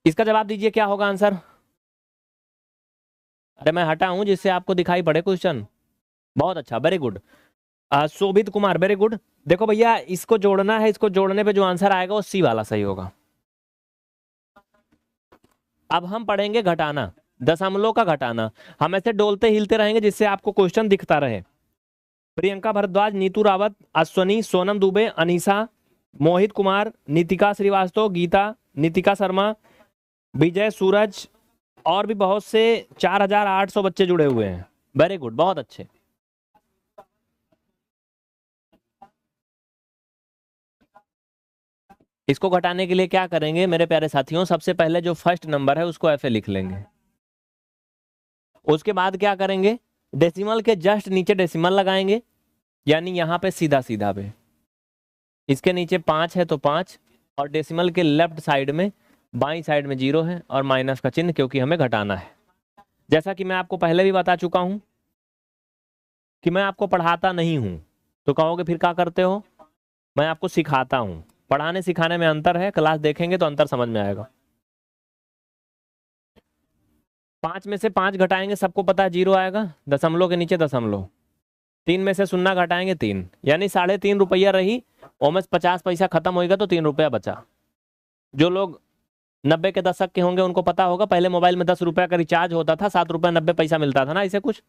इसका जवाब दीजिए, क्या होगा आंसर? अरे मैं हटा हूं जिससे आपको दिखाई पड़े क्वेश्चन। बहुत अच्छा, वेरी गुड। शोभित कुमार, वेरी गुड। देखो भैया, इसको जोड़ना है, इसको जोड़ने पे जो आंसर आएगा वो सी वाला सही होगा। अब हम पढ़ेंगे घटाना, दशमलव का घटाना। हम ऐसे डोलते हिलते रहेंगे जिससे आपको क्वेश्चन दिखता रहे। प्रियंका भारद्वाज, नीतू रावत, अश्वनी, सोनम दुबे, अनीसा, मोहित कुमार, नितिका श्रीवास्तव, गीता, नितिका शर्मा, विजय, सूरज और भी बहुत से 4800 बच्चे जुड़े हुए हैं। वेरी गुड, बहुत अच्छे। इसको घटाने के लिए क्या करेंगे मेरे प्यारे साथियों? सबसे पहले जो फर्स्ट नंबर है उसको ऐसे लिख लेंगे। उसके बाद क्या करेंगे? डेसिमल के जस्ट नीचे डेसिमल लगाएंगे, यानी यहां पे सीधा सीधा पे इसके नीचे 5 है तो 5, और डेसिमल के लेफ्ट साइड में बाई साइड में 0 है और माइनस का चिन्ह, क्योंकि हमें घटाना है। जैसा कि मैं आपको पहले भी बता चुका हूं कि मैं आपको पढ़ाता नहीं हूं, तो कहोगे फिर क्या करते हो? मैं आपको सिखाता हूं। पढ़ाने सिखाने में अंतर है, क्लास देखेंगे तो अंतर समझ में आएगा। 5 में से 5 घटाएंगे, सबको पता है 0 आएगा, दशमलव के नीचे दशमलव। 3 में से शून्य घटाएंगे 3, यानी 3.5 रुपया रही, और में 50 पैसा खत्म होएगा तो 3 रुपया बचा। जो लोग 90 के दशक के होंगे उनको पता होगा, पहले मोबाइल में 10 रुपया का रिचार्ज होता था, 7 रुपया 90 पैसा मिलता था ना, इसे कुछ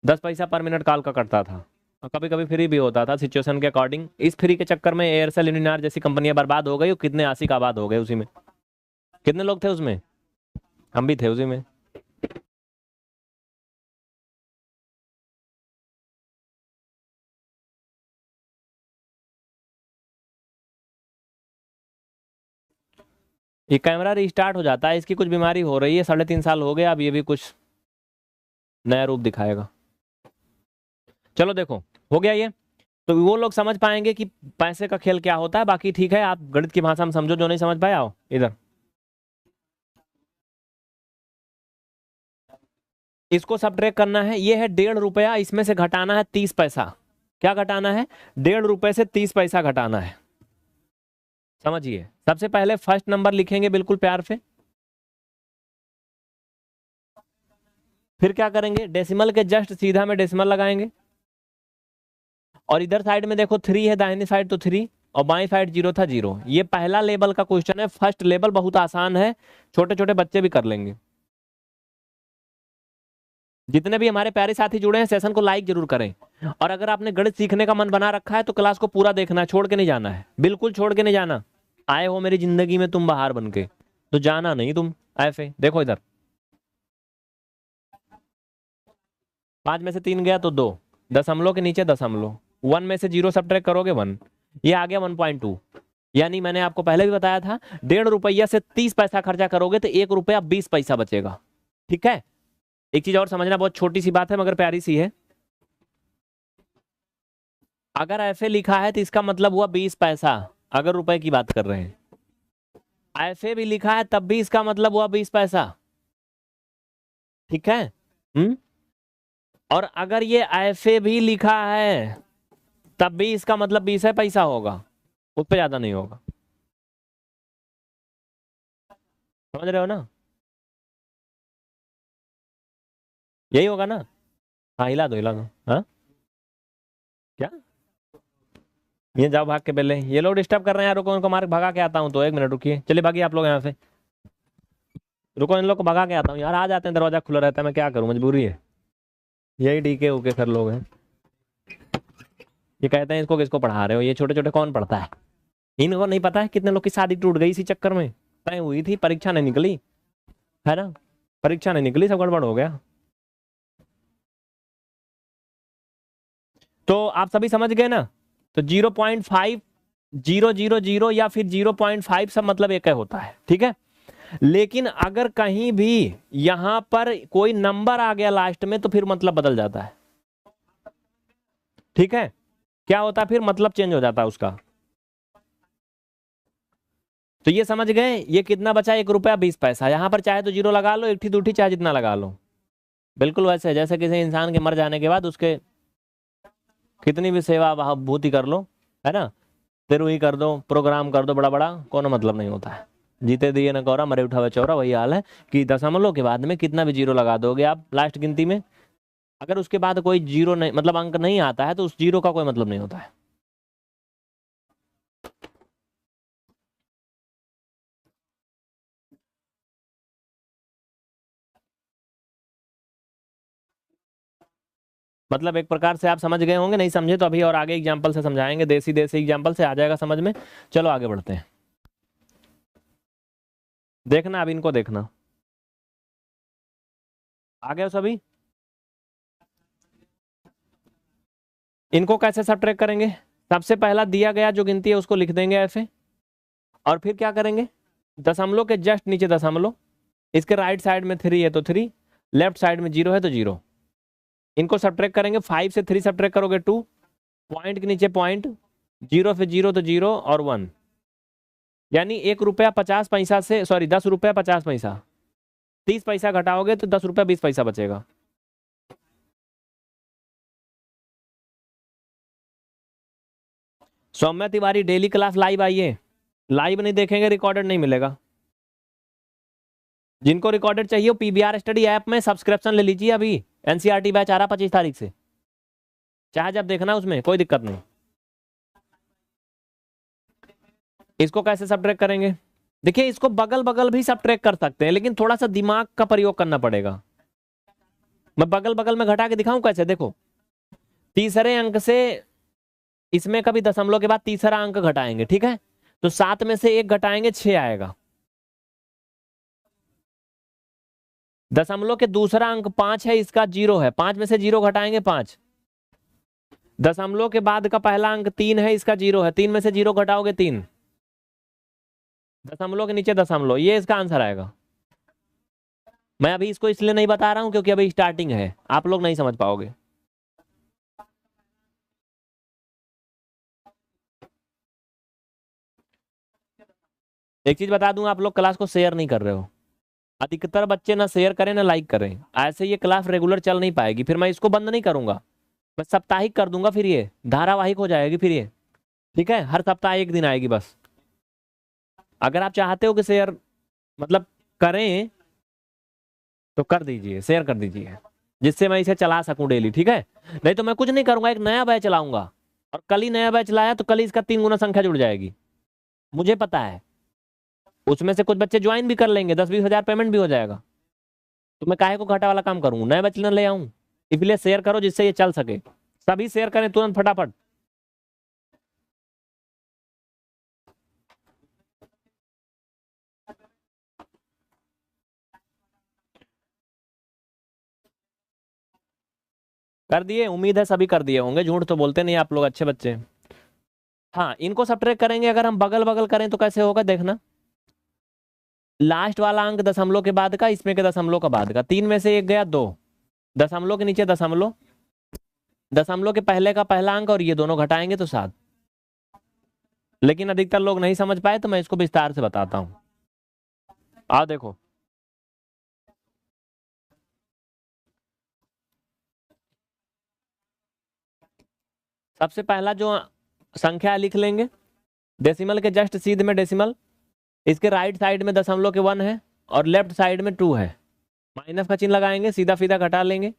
10 पैसा पर मिनट कॉल का कटता था, और कभी कभी फ्री भी होता था सिचुएशन के अकॉर्डिंग। इस फ्री के चक्कर में एयरसेल, यूनिनार जैसी कंपनियां बर्बाद हो गई, और कितने आशिक आबाद हो गए उसी में। कितने लोग थे उसमें? हम भी थे उसी में। ये कैमरा रिस्टार्ट हो जाता है, इसकी कुछ बीमारी हो रही है, 3.5 साल हो गया, अब ये भी कुछ नया रूप दिखाएगा। चलो देखो, हो गया ये। तो वो लोग समझ पाएंगे कि पैसे का खेल क्या होता है। बाकी ठीक है, आप गणित की भाषा में समझो, जो नहीं समझ पाए आओ इधर। इसको सब्ट्रैक्ट करना है, ये है 1.5 रुपया, इसमें से घटाना है 30 पैसा। क्या घटाना है? 1.5 रुपए से 30 पैसा घटाना है। समझिए, सबसे पहले फर्स्ट नंबर लिखेंगे बिल्कुल प्यार से, फिर क्या करेंगे? डेसिमल के जस्ट सीधा में डेसिमल लगाएंगे, और इधर साइड में देखो 3 है, दाहिनी साइड तो 3, और बाई साइड 0 था 0। ये पहला लेवल का क्वेश्चन है, फर्स्ट लेवल, बहुत आसान है, छोटे छोटे बच्चे भी कर लेंगे। जितने भी हमारे प्यारे साथी जुड़े हैं, सेशन को लाइक जरूर करें। और अगर आपने गणित सीखने का मन बना रखा है तो क्लास को पूरा देखना है, छोड़ के नहीं जाना है, बिल्कुल छोड़ के नहीं जाना। आए हो मेरी जिंदगी में तुम बाहर बन के, तो जाना नहीं तुम ऐसे। देखो इधर, 5 में से 3 गया तो 2, दशमलव के नीचे दशमलव, 1 में से 0 सब्ट्रैक्ट करोगे 1, ये आ गया 1.2। यानी मैंने आपको पहले भी बताया था, 1.5 रुपया से 30 पैसा खर्चा करोगे तो 1 रुपया 20 पैसा बचेगा। ठीक है? एक चीज और समझना, बहुत छोटी सी बात है मगर प्यारी सी है। अगर ऐसे लिखा है तो इसका मतलब हुआ 20 पैसा, अगर रुपए की बात कर रहे हैं। ऐसे भी लिखा है तब भी इसका मतलब हुआ 20 पैसा। ठीक है? और अगर ये ऐसे भी लिखा है तब भी इसका मतलब 20 पैसा होगा, उस पर ज्यादा नहीं होगा। समझ रहे हो ना? यही होगा ना? हाँ, हिला दो हिला दो। हाँ, क्या? ये जाओ भाग के पहले, ये लोग डिस्टर्ब कर रहे हैं यार, रुको उनको मार भगा के आता हूँ, तो 1 मिनट रुकिए, चलिए भागिए आप लोग यहाँ से। रुको, इन लोग को भगा के आता हूँ यार, आ जाते हैं, दरवाजा खुला रहता है, मैं क्या करूँ, मजबूरी है। यही डीके उके सर लोग हैं, ये कहते हैं इसको किसको पढ़ा रहे हो, ये छोटे छोटे कौन पढ़ता है? इनको नहीं पता है कितने लोग की शादी टूट गई इसी चक्कर में, तय हुई थी, परीक्षा नहीं निकली, है ना? परीक्षा नहीं निकली, सब गड़बड़ हो गया। तो आप सभी समझ गए ना? तो 0.5, 000 या फिर 0.5 सब मतलब एक ही होता है। ठीक है? लेकिन अगर कहीं भी यहां पर कोई नंबर आ गया लास्ट में तो फिर मतलब बदल जाता है। ठीक है? क्या होता है फिर? मतलब चेंज हो जाता है उसका। तो ये समझ गए, ये कितना बचा? 1 रुपया 20 पैसा। यहां पर चाहे तो 0 लगा लो, 1 2 चाहे जितना लगा लो, बिल्कुल वैसे जैसे किसी इंसान के मर जाने के बाद उसके कितनी भी सेवा भूति कर लो, है ना, तिरुई कर दो, प्रोग्राम कर दो बड़ा बड़ा, कोनो मतलब नहीं होता है। जीते दिए न कौरा, मरे उठावे चौरा, वही हाल है कि दशमलव के बाद में कितना भी जीरो लगा दोगे आप लास्ट गिनती में, अगर उसके बाद कोई जीरो नहीं मतलब अंक नहीं आता है तो उस जीरो का कोई मतलब नहीं होता है। मतलब एक प्रकार से आप समझ गए होंगे, नहीं समझे तो अभी और आगे एग्जाम्पल से समझाएंगे, देसी देसी एग्जाम्पल से आ जाएगा समझ में। चलो आगे बढ़ते हैं, देखना अब इनको देखना। आ गए हो सभी? इनको कैसे सब्ट्रैक्ट करेंगे? सबसे पहला दिया गया जो गिनती है उसको लिख देंगे ऐसे, और फिर क्या करेंगे, दशमलव के जस्ट नीचे दशमलव, इसके राइट साइड में 3 है तो 3, लेफ्ट साइड में 0 है तो 0। इनको सब्ट्रैक्ट करेंगे, 5 से 3 सब्ट्रैक्ट करोगे 2, पॉइंट के नीचे पॉइंट, 0 से 0 तो 0 और 1, यानी 1 रुपया 50 पैसा से, सॉरी 10 रुपया 50 पैसा, 30 पैसा घटाओगे तो 10 रुपया 20 पैसा बचेगा। Saumya Tiwari daily class live आइए, लाइव नहीं देखेंगे रिकॉर्डेड नहीं मिलेगा। जिनको रिकॉर्डेड चाहिए वो पीबीआर स्टडी ऐप में सब्सक्रिप्शन ले लीजिए, अभी एनसीईआरटी बैच आ रहा 25 तारीख से, चाहे जब देखना उसमें कोई दिक्कत नहीं। इसको कैसे सब्ट्रैक्ट करेंगे? देखिए इसको बगल बगल भी सब्ट्रैक्ट कर सकते हैं, लेकिन थोड़ा सा दिमाग का प्रयोग करना पड़ेगा। मैं बगल बगल में घटा के दिखाऊं कैसे, देखो तीसरे अंक से इसमें कभी दशमलव के बाद तीसरा अंक घटाएंगे, ठीक है, तो 7 में से 1 घटाएंगे 6 आएगा। दशमलव के दूसरा अंक 5 है, इसका 0 है, 5 में से 0 घटाएंगे 5। दशमलव के बाद का पहला अंक 3 है, इसका 0 है, 3 में से 0 घटाओगे 3। दशमलव के नीचे दशमलव, ये इसका आंसर आएगा। मैं अभी इसको इसलिए नहीं बता रहा हूं क्योंकि अभी स्टार्टिंग है, आप लोग नहीं समझ पाओगे। एक चीज बता दूं, आप लोग क्लास को शेयर नहीं कर रहे हो, अधिकतर बच्चे ना शेयर करें ना लाइक करें, ऐसे ये क्लास रेगुलर चल नहीं पाएगी। फिर मैं इसको बंद नहीं करूंगा, मैं साप्ताहिक कर दूंगा, फिर ये धारावाहिक हो जाएगी फिर ये, ठीक है, हर सप्ताह एक दिन आएगी बस। अगर आप चाहते हो कि शेयर मतलब करें तो कर दीजिए, शेयर कर दीजिए, जिससे मैं इसे चला सकूं डेली, ठीक है। नहीं तो मैं कुछ नहीं करूंगा, एक नया बैच चलाऊंगा, और कल ही नया बैच लाया तो कल ही इसका 3 गुना संख्या जुड़ जाएगी, मुझे पता है। उसमें से कुछ बच्चे ज्वाइन भी कर लेंगे, 10-20 हजार पेमेंट भी हो जाएगा, तो मैं काहे को घाटा वाला काम करूँ, नया बैच ले आऊं। इसलिए शेयर करो जिससे ये चल सके, सभी शेयर करें तुरंत फटाफट। कर दिए, उम्मीद है सभी कर दिए होंगे, झूठ तो बोलते नहीं आप लोग, अच्छे बच्चे। हाँ इनको सब्ट्रैक्ट करेंगे, अगर हम बगल बगल करें तो कैसे होगा देखना, लास्ट वाला अंक दशमलव के बाद का, इसमें के दशमलव का बाद का, 3 में से 1 गया 2, दशमलव के नीचे दशमलव, दशमलव के पहले का पहला अंक और ये दोनों घटाएंगे तो 7। लेकिन अधिकतर लोग नहीं समझ पाए तो मैं इसको विस्तार से बताता हूं। आओ देखो, सबसे पहला जो संख्या लिख लेंगे, डेसिमल के जस्ट सीध में डेसिमल, इसके राइट साइड में दशमलव के 1 है और लेफ्ट साइड में 2 है, माइनस का चिन्ह लगाएंगे, सीधा सीधा घटा लेंगे,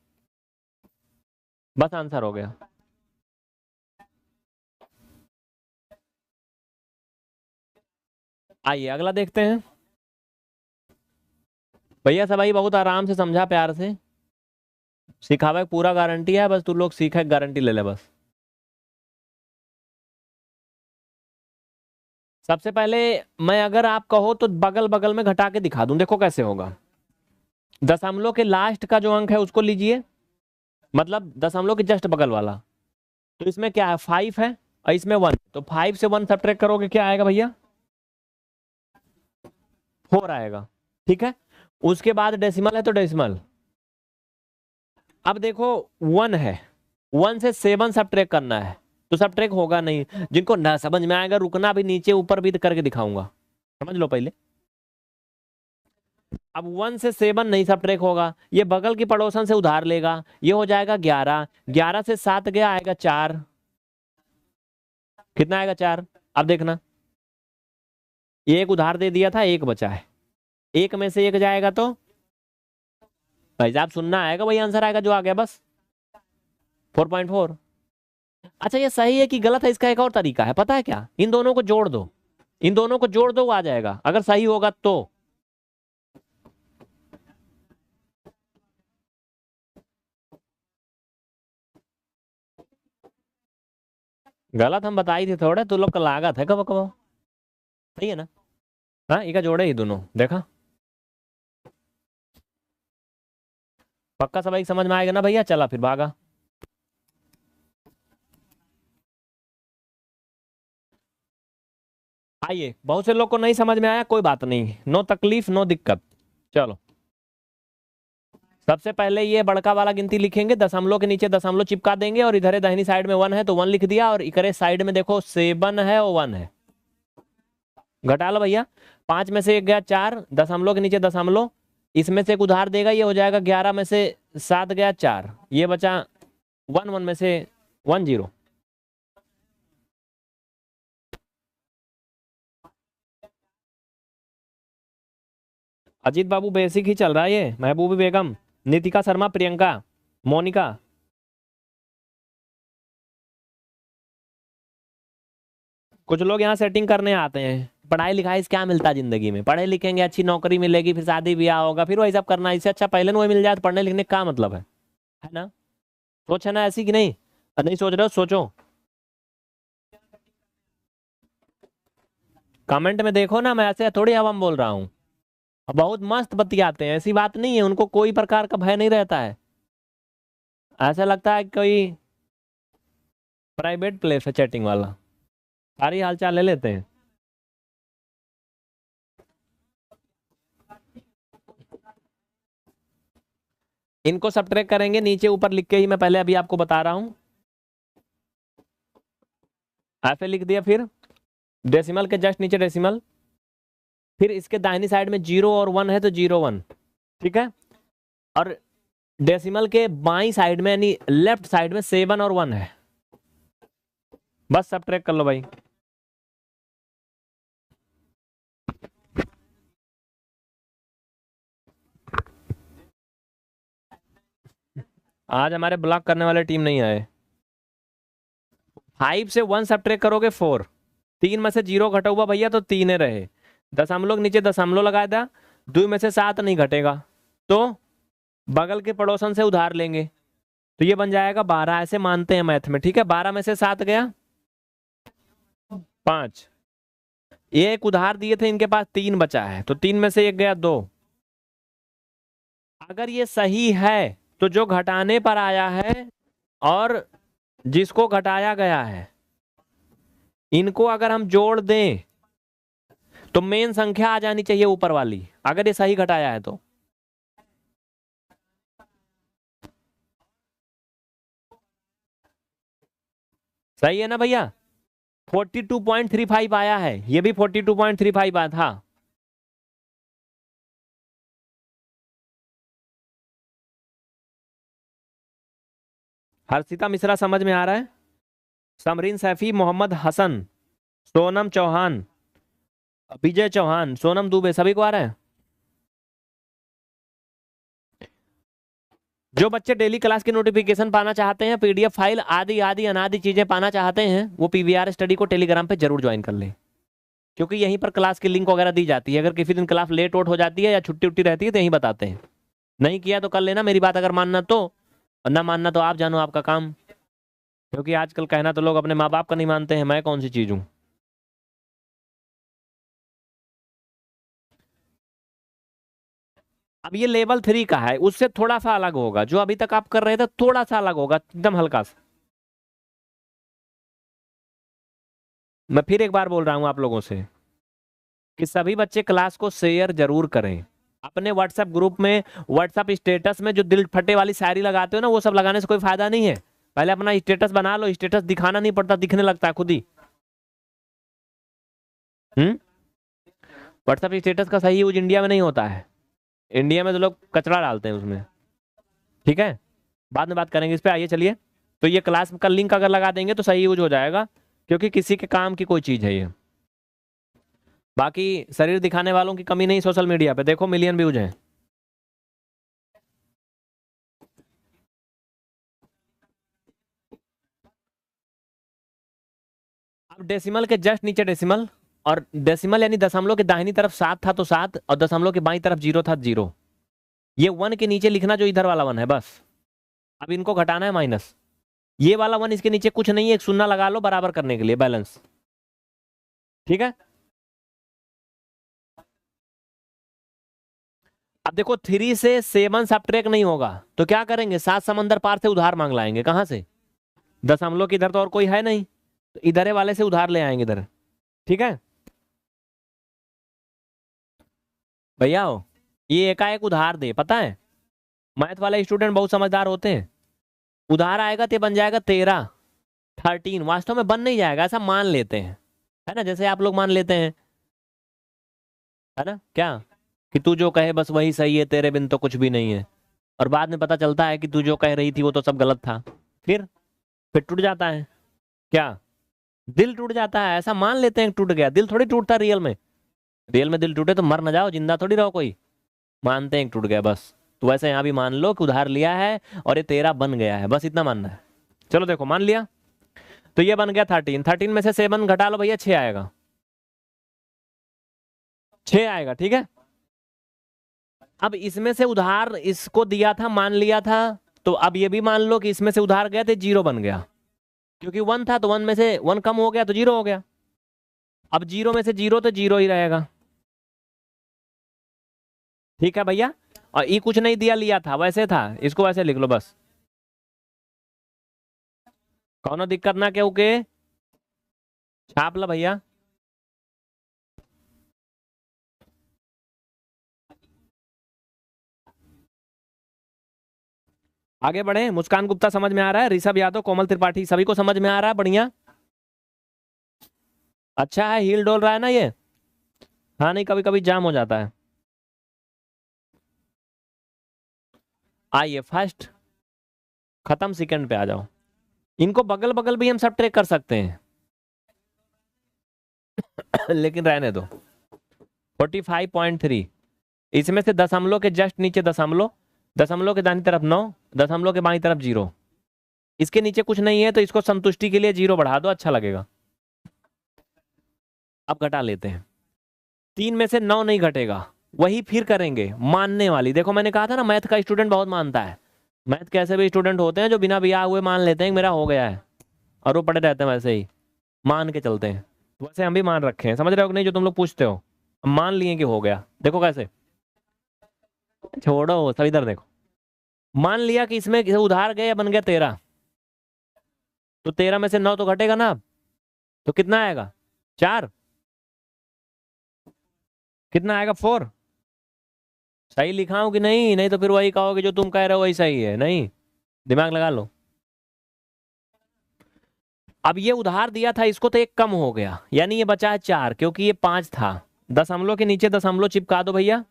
बस आंसर हो गया। आइए अगला देखते हैं। भैया सब भाई बहुत आराम से समझा, प्यार से सिखावे पूरा गारंटी है, बस तू लोग सीखे गारंटी ले ले बस। सबसे पहले मैं अगर आप कहो तो बगल बगल में घटा के दिखा दूं, देखो कैसे होगा। दशमलव के लास्ट का जो अंक है उसको लीजिए, मतलब दशमलव के जस्ट बगल वाला, तो इसमें क्या है 5 है और इसमें 1, तो 5 से 1 सब्ट्रैक्ट करोगे क्या आएगा भैया, 4 आएगा, ठीक है। उसके बाद डेसिमल है तो डेसिमल, अब देखो 1 है, 1 से 7 सब्ट्रैक्ट करना है तो सब्ट्रैक्ट होगा नहीं, जिनको ना समझ में आएगा रुकना, भी नीचे ऊपर भी करके दिखाऊंगा, समझ लो पहले। अब 1 से 7 नहीं सब्ट्रैक्ट होगा, ये बगल की पड़ोसन से उधार लेगा, ये हो जाएगा 11, 11 से 7 गया आएगा 4, कितना आएगा 4, अब देखना एक उधार दे दिया था, एक बचा है, एक में से एक जाएगा तो भाई साहब सुनना आएगा, वही आंसर आएगा जो आ गया बस, 4.4। अच्छा ये सही है कि गलत है, इसका एक और तरीका है, पता है क्या, इन दोनों को जोड़ दो, इन दोनों को जोड़ दो, वो आ जाएगा अगर सही होगा तो। गलत हम बता ही थे थोड़े, तो लोग का लागत है कब कब, सही है ना। हाँ इका जोड़े ही दोनों, देखा पक्का सब एक समझ में आएगा ना भैया, चला फिर भागा। आइए, बहुत से लोग को नहीं समझ में आया, कोई बात नहीं, नो तकलीफ नो दिक्कत। चलो सबसे पहले ये बड़का वाला गिनती लिखेंगे, दशमलव के नीचे दशमलव चिपका देंगे, और इधर दाहिनी साइड में 1 है तो 1 लिख दिया, और इकरे साइड में देखो 7 है और 1 है, घटा लो भैया। 5 में से एक गया 4, दशमलव के नीचे दशमलव, इसमें से एक उधार देगा, ये हो जाएगा 11 में से 7 गया 4, ये बचा 1, 1 में से 1 0। अजीत बाबू बेसिक ही चल रहा है ये, महबूबी बेगम, नितिका शर्मा, प्रियंका, मोनिका। कुछ लोग यहाँ सेटिंग करने आते हैं, पढ़ाई लिखाई से क्या मिलता है जिंदगी में, पढ़े लिखेंगे अच्छी नौकरी मिलेगी, फिर शादी ब्याह होगा, फिर वही सब करना, इससे अच्छा पहले ना वही मिल जाए तो पढ़ने लिखने का मतलब है ना। सोच है ना ऐसी कि नहीं, नहीं सोच रहे हो सोचो, कमेंट में देखो ना, मैं ऐसे थोड़ी हवा में बोल रहा हूँ, बहुत मस्त बतियाते हैं, ऐसी बात नहीं है, उनको कोई प्रकार का भय नहीं रहता है, ऐसा लगता है कोई प्राइवेट प्लेस है चैटिंग वाला, सारी हालचाल ले लेते हैं। इनको सब्ट्रैक्ट करेंगे, नीचे ऊपर लिख के ही मैं पहले अभी आपको बता रहा हूं, ऐसे लिख दिया, फिर डेसिमल के जस्ट नीचे डेसिमल, फिर इसके दाहिनी साइड में 0 और 1 है तो 0 1, ठीक है, और डेसिमल के बाई साइड में यानी लेफ्ट साइड में 7 और 1 है, बस सब्ट्रैक्ट कर लो भाई। आज हमारे ब्लॉक करने वाले टीम नहीं आए। 5 से 1 सब्ट्रैक्ट करोगे 4, 3 में से 0 घटा हुआ भैया तो 3 ही रहे, दशमलव के नीचे दशमलव लगाया था, 2 में से 7 नहीं घटेगा, तो बगल के पड़ोसन से उधार लेंगे, तो ये बन जाएगा 12, ऐसे मानते हैं मैथ में, ठीक है। 12 में से 7 गया 5, ये एक उधार दिए थे, इनके पास 3 बचा है, तो 3 में से एक गया 2। अगर ये सही है तो जो घटाने पर आया है और जिसको घटाया गया है, इनको अगर हम जोड़ दें तो मेन संख्या आ जानी चाहिए ऊपर वाली, अगर ये सही घटाया है तो। सही है ना भैया, 42.35 आया है, ये भी 42.35 आया था। हर्षिता मिश्रा समझ में आ रहा है, समरीन सैफी, मोहम्मद हसन, सोनम चौहान, विजय चौहान, सोनम दुबे, सभी को आ रहा है। जो बच्चे डेली क्लास की नोटिफिकेशन पाना चाहते हैं, पीडीएफ फाइल आदि आदि अनादि चीजें पाना चाहते हैं, वो पीवीआर स्टडी को टेलीग्राम पे जरूर ज्वाइन कर लें, क्योंकि यहीं पर क्लास की लिंक वगैरह दी जाती है, अगर किसी दिन क्लास लेट वोट हो जाती है या छुट्टी उट्टी रहती है तो यहीं बताते हैं, नहीं किया तो कर लेना, मेरी बात अगर मानना तो, और ना मानना तो आप जानो आपका काम, क्योंकि आजकल कहना तो लोग अपने माँ बाप का नहीं मानते हैं, मैं कौन सी चीज हूँ। अब ये लेवल 3 का है, उससे थोड़ा सा अलग होगा, जो अभी तक आप कर रहे थे थोड़ा सा अलग होगा, एकदम हल्का सा। मैं फिर एक बार बोल रहा हूं आप लोगों से कि सभी बच्चे क्लास को शेयर जरूर करें, अपने व्हाट्सएप ग्रुप में, व्हाट्सएप स्टेटस में जो दिल फटे वाली शायरी लगाते हो ना, वो सब लगाने से कोई फायदा नहीं है, पहले अपना स्टेटस बना लो, स्टेटस दिखाना नहीं पड़ता, दिखने लगता है खुद ही। व्हाट्सएप स्टेटस का सही यूज इंडिया में नहीं होता है, इंडिया में तो लोग कचरा डालते हैं उसमें, ठीक है, बाद में बात करेंगे इस पे, आइए चलिए। तो ये क्लास का लिंक अगर लगा देंगे तो सही यूज हो जाएगा, क्योंकि किसी के काम की कोई चीज है ये। बाकी शरीर दिखाने वालों की कमी नहीं सोशल मीडिया पे, देखो मिलियन व्यूज हैं। अब डेसिमल के जस्ट नीचे डेसिमल, और डेसिमल यानी दशमलव के दाहिनी तरफ 7 था तो 7, और दशमलव के बाईं तरफ 0 था 0। ये 1 के नीचे लिखना जो इधर वाला 1 है बस। अब इनको घटाना है माइनस। ये वाला 1 इसके नीचे कुछ नहीं है, एक शून्य लगा लो बराबर करने के लिए, बैलेंस। ठीक है। अब देखो 3 से 7 सब्ट्रैक्ट नहीं होगा तो क्या करेंगे, 7 समंदर पार से उधार मांग लाएंगे। कहां से? दशमलव की इधर तो और कोई है नहीं, तो इधर वाले से उधार ले आएंगे इधर। ठीक है भैया, ये एकाएक उधार दे, पता है मैथ वाले स्टूडेंट बहुत समझदार होते हैं। उधार आएगा तो बन जाएगा 13 13, वास्तव में बन नहीं जाएगा, ऐसा मान लेते हैं, है ना, जैसे आप लोग मान लेते हैं, है ना, क्या कि तू जो कहे बस वही सही है, तेरे बिन तो कुछ भी नहीं है। और बाद में पता चलता है कि तू जो कह रही थी वो तो सब गलत था। फिर टूट जाता है, क्या दिल टूट जाता है, ऐसा मान लेते हैं टूट गया। दिल थोड़ी टूटता रियल में, रियल में दिल टूटे तो मर ना जाओ, जिंदा थोड़ी रहो कोई। मानते हैं टूट गया बस। तो वैसे यहाँ भी मान लो कि उधार लिया है और ये 13 बन गया है, बस इतना मानना है। चलो देखो मान लिया, तो ये बन गया 13, 13 में से 7 घटा लो भैया, 6 आएगा, 6 आएगा। ठीक है। अब इसमें से उधार इसको दिया था, मान लिया था, तो अब ये भी मान लो कि इसमें से उधार गया तो 0 बन गया, क्योंकि 1 था तो 1 में से 1 कम हो गया तो 0 हो गया। अब 0 में से 0 तो 0 ही रहेगा। ठीक है भैया, और ये कुछ नहीं दिया, लिया था वैसे था, इसको वैसे लिख लो बस, कौनो दिक्कत ना क्योंकि छाप लो भैया। आगे बढ़े। मुस्कान गुप्ता समझ में आ रहा है, ऋषभ यादव, कोमल त्रिपाठी, सभी को समझ में आ रहा है, बढ़िया। अच्छा है, हील डोल रहा है ना ये। हाँ नहीं, कभी कभी जाम हो जाता है। आइए फर्स्ट खत्म, सेकंड पे आ जाओ। इनको बगल बगल भी हम सब ट्रेक कर सकते हैं लेकिन रहने दो। 45.3, इसमें से दशमलव के जस्ट नीचे दशमलव, दशमलव के दाहिनी तरफ 9, दशमलव के बाईं तरफ 0। इसके नीचे कुछ नहीं है तो इसको संतुष्टि के लिए 0 बढ़ा दो, अच्छा लगेगा। अब घटा लेते हैं, 3 में से 9 नहीं घटेगा, वही फिर करेंगे मानने वाली। देखो मैंने कहा था ना मैथ का स्टूडेंट बहुत मानता है। मैथ कैसे भी स्टूडेंट होते हैं जो बिना बिया हुए मान लेते हैं कि मेरा हो गया है, और वो पड़े रहते हैं वैसे ही मान के चलते हैं। वैसे हम भी मान रखे हैं, समझ रहे हो कि नहीं, जो तुम लोग पूछते हो हम मान लिए कि हो गया। देखो कैसे, छोड़ो सब, इधर देखो। मान लिया कि इसमें उधार गए, बन गया 13, तो 13 में से 9 तो घटेगा ना, तो कितना आएगा, 4। कितना आएगा, 4। सही लिखा हूं कि नहीं? नहीं तो फिर वही कहोगे जो तुम कह रहे हो वही सही है, नहीं, दिमाग लगा लो। अब ये उधार दिया था इसको तो एक कम हो गया, यानी ये बचा है 4, क्योंकि ये 5 था। दशमलव के नीचे दशमलव चिपका दो भैया,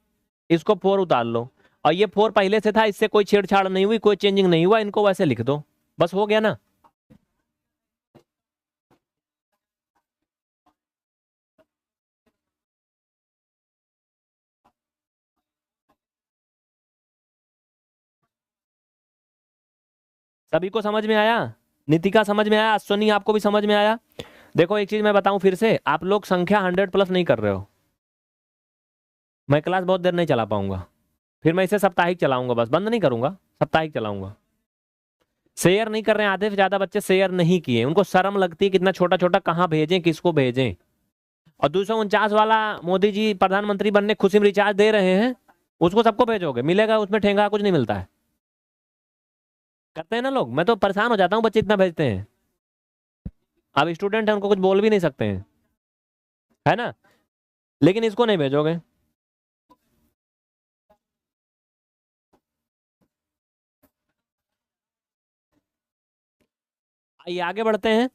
इसको 4 उतार लो, और ये 4 पहले से था, इससे कोई छेड़छाड़ नहीं हुई, कोई चेंजिंग नहीं हुआ, इनको वैसे लिख दो, बस हो गया ना। सभी को समझ में आया? नितिका समझ में आया? अश्वनी आपको भी समझ में आया? देखो एक चीज मैं बताऊं फिर से, आप लोग संख्या 100 प्लस नहीं कर रहे हो। मैं क्लास बहुत देर नहीं चला पाऊंगा, फिर मैं इसे साप्ताहिक चलाऊंगा, बस बंद नहीं करूंगा, साप्ताहिक चलाऊंगा। शेयर नहीं कर रहे हैं, आधे से ज्यादा बच्चे शेयर नहीं किए, उनको शर्म लगती है कितना छोटा छोटा कहाँ भेजें, किसको भेजें। और 249 वाला मोदी जी प्रधानमंत्री बनने खुशी में रिचार्ज दे रहे हैं, उसको सबको भेजोगे, मिलेगा उसमें ठेंगा कुछ नहीं मिलता है। करते हैं ना लोग, मैं तो परेशान हो जाता हूँ बच्चे इतना भेजते हैं। अब स्टूडेंट है उनको कुछ बोल भी नहीं सकते हैं, है ना, लेकिन इसको नहीं भेजोगे। आइए आगे बढ़ते हैं।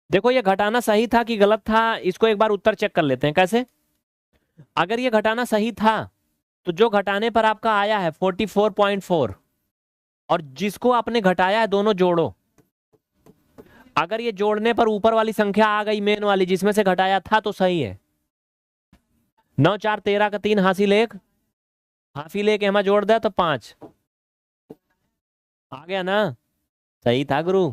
देखो ये घटाना सही था कि गलत था, इसको एक बार उत्तर चेक कर लेते हैं। कैसे? अगर ये घटाना सही था तो जो घटाने पर आपका आया है 44.4, और जिसको आपने घटाया है दोनों जोड़ो। अगर ये जोड़ने पर ऊपर वाली संख्या आ गई मेन वाली जिसमें से घटाया था तो सही है। 9 4 13 का 3 हासिल 1, हासिल 1 यहाँ जोड़ दे तो 5 आ गया ना। सही था गुरु।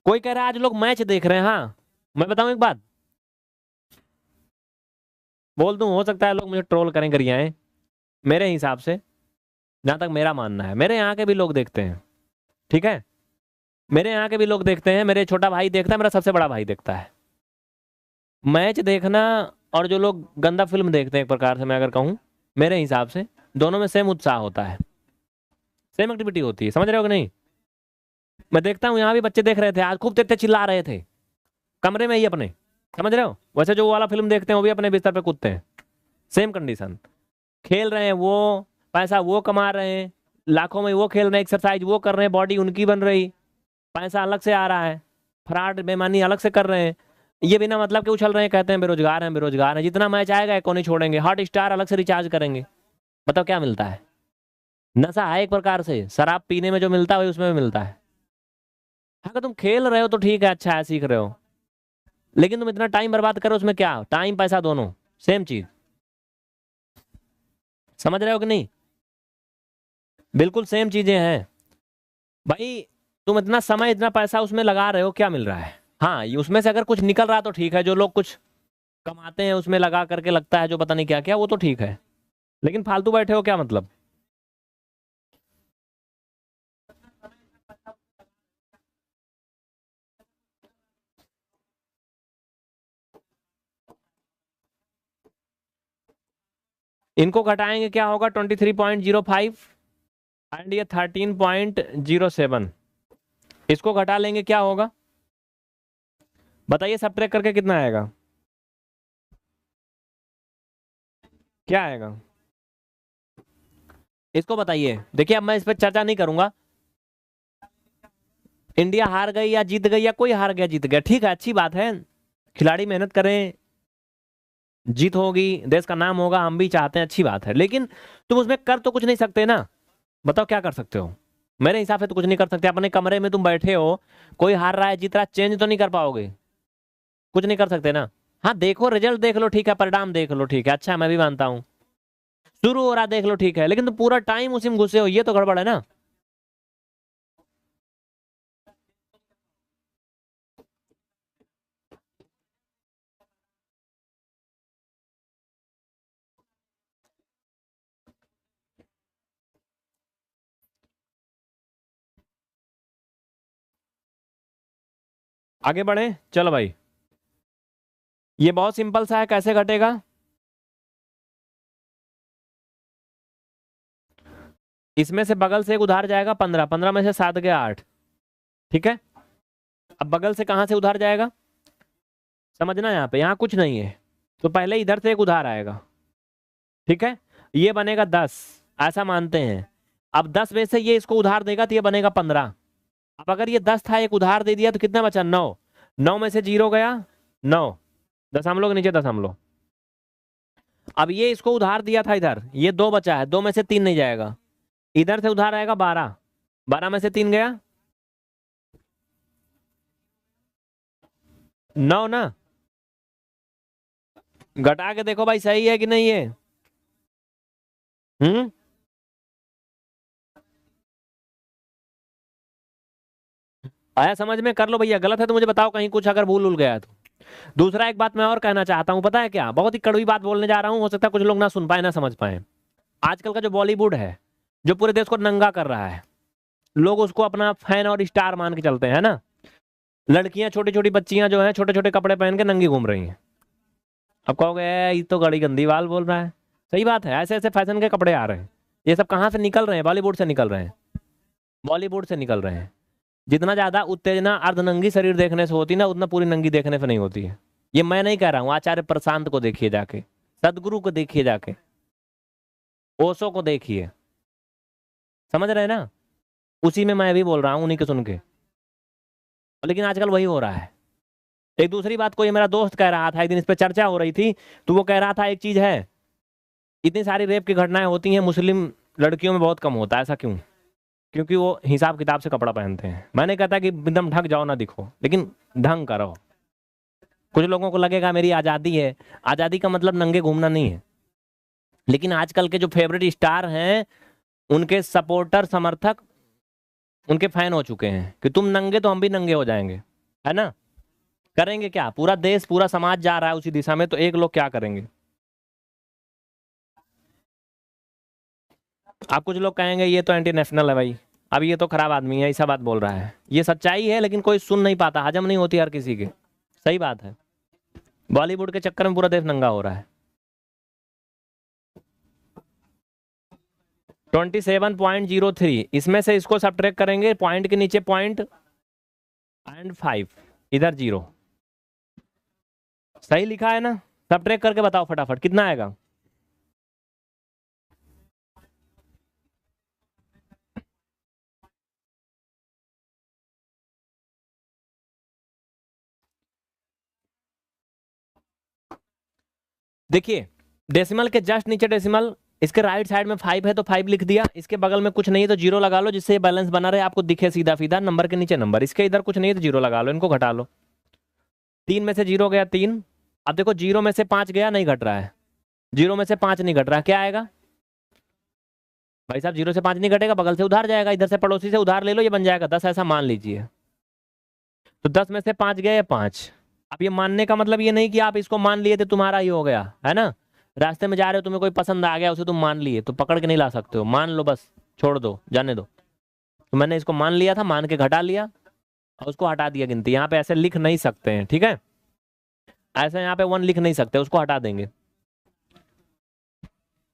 कोई कह रहा है आज लोग मैच देख रहे हैं। हाँ मैं बताऊं एक बात, बोल दूं, हो सकता है लोग मुझे ट्रोल करें करिए। मेरे हिसाब से, जहां तक मेरा मानना है, मेरे यहाँ के भी लोग देखते हैं, ठीक है, मेरे यहाँ के भी लोग देखते हैं, मेरे छोटा भाई देखता है, मेरा सबसे बड़ा भाई देखता है। मैच देखना और जो लोग गंदा फिल्म देखते हैं, एक प्रकार से मैं अगर कहूँ, मेरे हिसाब से दोनों में सेम उत्साह होता है, सेम एक्टिविटी होती है। समझ रहे हो कि नहीं? मैं देखता हूँ यहाँ भी बच्चे देख रहे थे आज, खूब तेज चिल्ला रहे थे कमरे में ही अपने। समझ रहे हो? वैसे जो वो वाला फिल्म देखते हैं वो भी अपने बिस्तर पे कूदते हैं, सेम कंडीशन। खेल रहे हैं वो, पैसा वो कमा रहे हैं, लाखों में वो खेल रहे हैं, एक्सरसाइज वो कर रहे हैं, बॉडी उनकी बन रही, पैसा अलग से आ रहा है, फ्रॉड बेईमानी अलग से कर रहे हैं, ये बिना मतलब के उछल रहे हैं, कहते हैं बेरोजगार हैं बेरोजगार हैं। जितना मैच आएगा को नहीं छोड़ेंगे, हॉट स्टार अलग से रिचार्ज करेंगे। बताओ क्या मिलता है? नशा है एक प्रकार से, शराब पीने में जो मिलता है वही उसमें भी मिलता है। अगर तुम खेल रहे हो तो ठीक है, अच्छा है, सीख रहे हो, लेकिन तुम इतना टाइम बर्बाद करो उसमें, क्या टाइम पैसा दोनों सेम चीज। समझ रहे हो कि नहीं? बिल्कुल सेम चीजें हैं भाई। तुम इतना समय इतना पैसा उसमें लगा रहे हो, क्या मिल रहा है? हाँ, ये उसमें से अगर कुछ निकल रहा तो ठीक है, जो लोग कुछ कमाते हैं उसमें लगा करके लगता है जो पता नहीं क्या क्या, वो तो ठीक है, लेकिन फालतू बैठे हो क्या मतलब? इनको घटाएंगे क्या होगा? 23.05 एंड ये 13.07, इसको घटा लेंगे क्या होगा बताइए? सब ट्रैक करके कितना आएगा? क्या आएगा इसको बताइए। देखिए अब मैं इस पर चर्चा नहीं करूंगा, इंडिया हार गई या जीत गई, या कोई हार गया जीत गया, ठीक है, अच्छी बात है, खिलाड़ी मेहनत करें, जीत होगी, देश का नाम होगा, हम भी चाहते हैं, अच्छी बात है, लेकिन तुम उसमें कर तो कुछ नहीं सकते ना। बताओ क्या कर सकते हो? मेरे हिसाब से तो कुछ नहीं कर सकते। अपने कमरे में तुम बैठे हो, कोई हार रहा है जीत रहा है, चेंज तो नहीं कर पाओगे, कुछ नहीं कर सकते ना। हाँ देखो, रिजल्ट देख लो, ठीक है, परिणाम देख लो, ठीक है, अच्छा मैं भी मानता हूँ, शुरू हो रहा देख लो, ठीक है, लेकिन तुम पूरा टाइम उसी में घुसे हो, ये तो गड़बड़ है ना। आगे बढ़े, चलो भाई, ये बहुत सिंपल सा है, कैसे घटेगा? इसमें से बगल से एक उधार जाएगा 15, 15 में से 7 गया 8, ठीक है। अब बगल से कहां से उधार जाएगा समझना, यहाँ पे यहाँ कुछ नहीं है, तो पहले इधर से एक उधार आएगा, ठीक है, ये बनेगा 10, ऐसा मानते हैं। अब 10 में से ये इसको उधार देगा तो ये बनेगा 15। अब अगर ये 10 था, एक उधार दे दिया तो कितना बचा? 9, 9 में से 0 गया 9, दशमलव के नीचे दशमलव। अब ये इसको उधार दिया था, इधर ये 2 बचा है, 2 में से 3 नहीं जाएगा, इधर से उधार आएगा 12, 12 में से 3 गया 9 ना। घटा के देखो भाई, सही है कि नहीं है? हम्म, आया समझ में? कर लो भैया, गलत है तो मुझे बताओ, कहीं कुछ अगर भूल उल गया तो। दूसरा एक बात मैं और कहना चाहता हूँ, पता है क्या, बहुत ही कड़वी बात बोलने जा रहा हूँ, हो सकता है कुछ लोग ना सुन पाए ना समझ पाए। आजकल का जो बॉलीवुड है, जो पूरे देश को नंगा कर रहा है, लोग उसको अपना फैन और स्टार मान के चलते हैं ना। लड़कियां, छोटी छोटी बच्चियां जो हैं, छोटे छोटे कपड़े पहन के नंगी घूम रही हैं। अब कहोगे ये तो गड़ी गंदी बात बोल रहा है, सही बात है, ऐसे ऐसे फैशन के कपड़े आ रहे हैं। ये सब कहाँ से निकल रहे हैं? बॉलीवुड से निकल रहे हैं, बॉलीवुड से निकल रहे हैं। जितना ज्यादा उत्तेजना अर्धनंगी शरीर देखने से होती ना, उतना पूरी नंगी देखने से नहीं होती है। ये मैं नहीं कह रहा हूँ, आचार्य प्रशांत को देखिए जाके, सदगुरु को देखिए जाके, ओशो को देखिए, समझ रहे हैं ना? उसी में मैं भी बोल रहा हूँ, उन्हीं के सुन के। लेकिन आजकल वही हो रहा है। एक दूसरी बात, कोई मेरा दोस्त कह रहा था एक दिन, इस पे चर्चा हो रही थी, तो वो कह रहा था एक चीज है, इतनी सारी रेप की घटनाएं होती हैं, मुस्लिम लड़कियों में बहुत कम होता है, ऐसा क्यों? क्योंकि वो हिसाब किताब से कपड़ा पहनते हैं। मैंने कहता कि एकदम ढक जाओ ना दिखो, लेकिन ढंग करो। कुछ लोगों को लगेगा मेरी आज़ादी है, आज़ादी का मतलब नंगे घूमना नहीं है। लेकिन आजकल के जो फेवरेट स्टार हैं, उनके सपोर्टर समर्थक उनके फैन हो चुके हैं कि तुम नंगे तो हम भी नंगे हो जाएंगे, है ना। करेंगे क्या, पूरा देश पूरा समाज जा रहा है उसी दिशा में, तो एक लोग क्या करेंगे। आप कुछ लोग कहेंगे ये तो एंटी नेशनल है भाई, अब ये तो खराब आदमी है, ऐसा बात बोल रहा है। ये सच्चाई है, लेकिन कोई सुन नहीं पाता, हजम नहीं होती हर किसी के। सही बात है। बॉलीवुड के चक्कर में पूरा देश नंगा हो रहा है। 27.03, इसमें से इसको सब्ट्रैक्ट करेंगे, पॉइंट के नीचे पॉइंट एंड 5, इधर 0। सही लिखा है ना। सब्ट्रैक्ट करके बताओ फटाफट कितना आएगा। देखिए, डेसिमल के जस्ट नीचे डेसिमल, इसके राइट साइड में 5 है तो 5 लिख दिया, इसके बगल में कुछ नहीं है तो 0 लगा लो, जिससे बैलेंस बना रहे, आपको दिखे सीधा सीधा नंबर के नीचे नंबर। इसके इधर कुछ नहीं है तो 0 लगा लो, इनको घटा लो। 3 में से 0 गया 3। अब देखो 0 में से 5 गया, नहीं घट रहा है। 0 में से 5 नहीं घट रहा, क्या आएगा भाई साहब। 0 से 5 नहीं घटेगा, बगल से उधार जाएगा, इधर से पड़ोसी से उधार ले लो, ये बन जाएगा 10, ऐसा मान लीजिए। तो 10 में से 5 गया या 5। अब ये मानने का मतलब ये नहीं कि आप इसको मान लिए थे तुम्हारा ही हो गया, है ना। रास्ते में जा रहे हो, तुम्हें कोई पसंद आ गया, उसे तुम मान लिए तो पकड़ के नहीं ला सकते हो, मान लो बस, छोड़ दो, जाने दो। तो मैंने इसको मान लिया था, मान के घटा लिया और उसको हटा दिया गिनती। यहाँ पे ऐसे लिख नहीं सकते हैं, ठीक है। ऐसे यहाँ पे 1 लिख नहीं सकते, उसको हटा देंगे।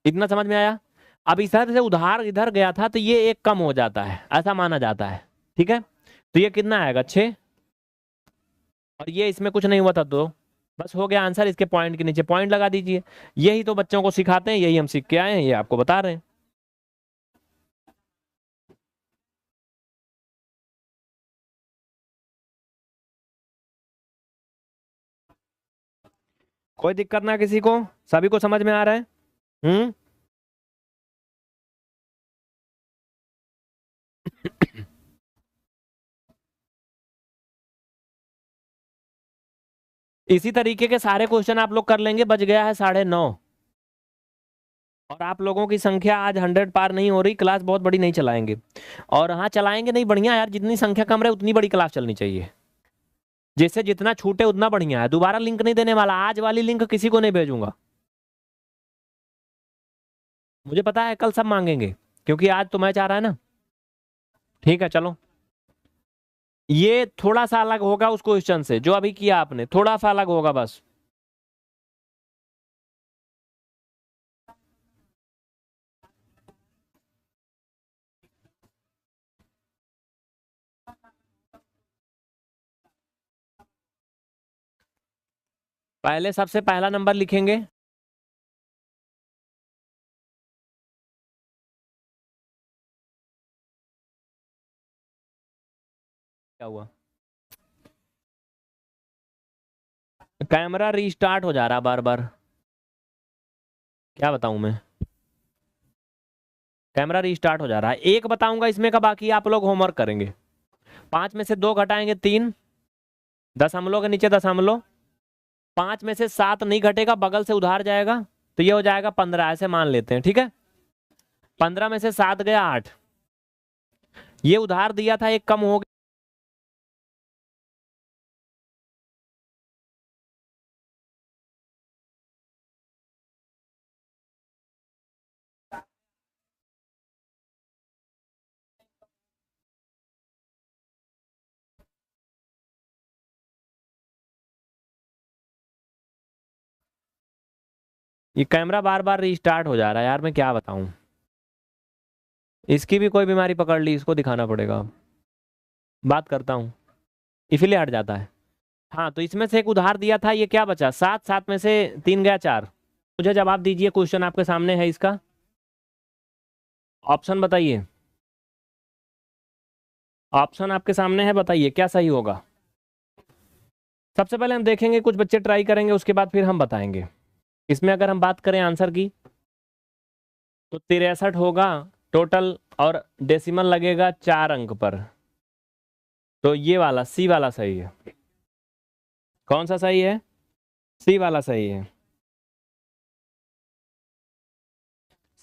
इतना समझ में आया। अब इधर से उधार इधर गया था तो ये एक कम हो जाता है, ऐसा माना जाता है, ठीक है। तो ये कितना आएगा 6, और ये इसमें कुछ नहीं हुआ था तो बस हो गया आंसर। इसके पॉइंट के नीचे पॉइंट लगा दीजिए। यही तो बच्चों को सिखाते हैं, यही हम सीख के आए हैं, ये आपको बता रहे हैं। कोई दिक्कत ना किसी को, सभी को समझ में आ रहा है। हम्म। इसी तरीके के सारे क्वेश्चन आप लोग कर लेंगे। बज गया है 9:30, और आप लोगों की संख्या आज 100 पार नहीं हो रही। क्लास बहुत बड़ी नहीं चलाएंगे, और हाँ चलाएंगे नहीं, बढ़िया यार, जितनी संख्या कम रहे उतनी बड़ी क्लास चलनी चाहिए। जिससे जितना छूटे उतना बढ़िया है। दोबारा लिंक नहीं देने वाला, आज वाली लिंक किसी को नहीं भेजूंगा। मुझे पता है कल सब मांगेंगे, क्योंकि आज तो मैच आ रहा है ना। ठीक है चलो, ये थोड़ा सा अलग होगा उस क्वेश्चन से जो अभी किया आपने, थोड़ा सा अलग होगा बस। पहले सबसे पहला नंबर लिखेंगे। क्या हुआ, कैमरा रीस्टार्ट हो जा रहा बार बार, क्या बताऊं मैं। कैमरा रीस्टार्ट हो जा रहा है। एक बताऊंगा इसमें का, बाकी आप लोग होमवर्क करेंगे। 5 में से 2 घटाएंगे 3, दशमलव के नीचे दशमलव। 5 में से 7 नहीं घटेगा, बगल से उधार जाएगा, तो ये हो जाएगा 15, ऐसे मान लेते हैं, ठीक है। 15 में से 7 गया 8, ये उधार दिया था, एक कम हो गया। ये कैमरा बार बार रीस्टार्ट हो जा रहा है यार, मैं क्या बताऊं। इसकी भी कोई बीमारी पकड़ ली, इसको दिखाना पड़ेगा। बात करता हूं, इसीलिए हट जाता है। हाँ, तो इसमें से एक उधार दिया था, ये क्या बचा 7, 7 में से 3 गया 4। मुझे जवाब दीजिए, क्वेश्चन आपके सामने है इसका, ऑप्शन बताइए। ऑप्शन आपके सामने है, बताइए क्या सही होगा। सबसे पहले हम देखेंगे, कुछ बच्चे ट्राई करेंगे, उसके बाद फिर हम बताएंगे। इसमें अगर हम बात करें आंसर की, तो 63 होगा टोटल, और डेसिमल लगेगा 4 अंक पर। तो ये वाला सी वाला सही है। कौन सा सही है? सी वाला सही है।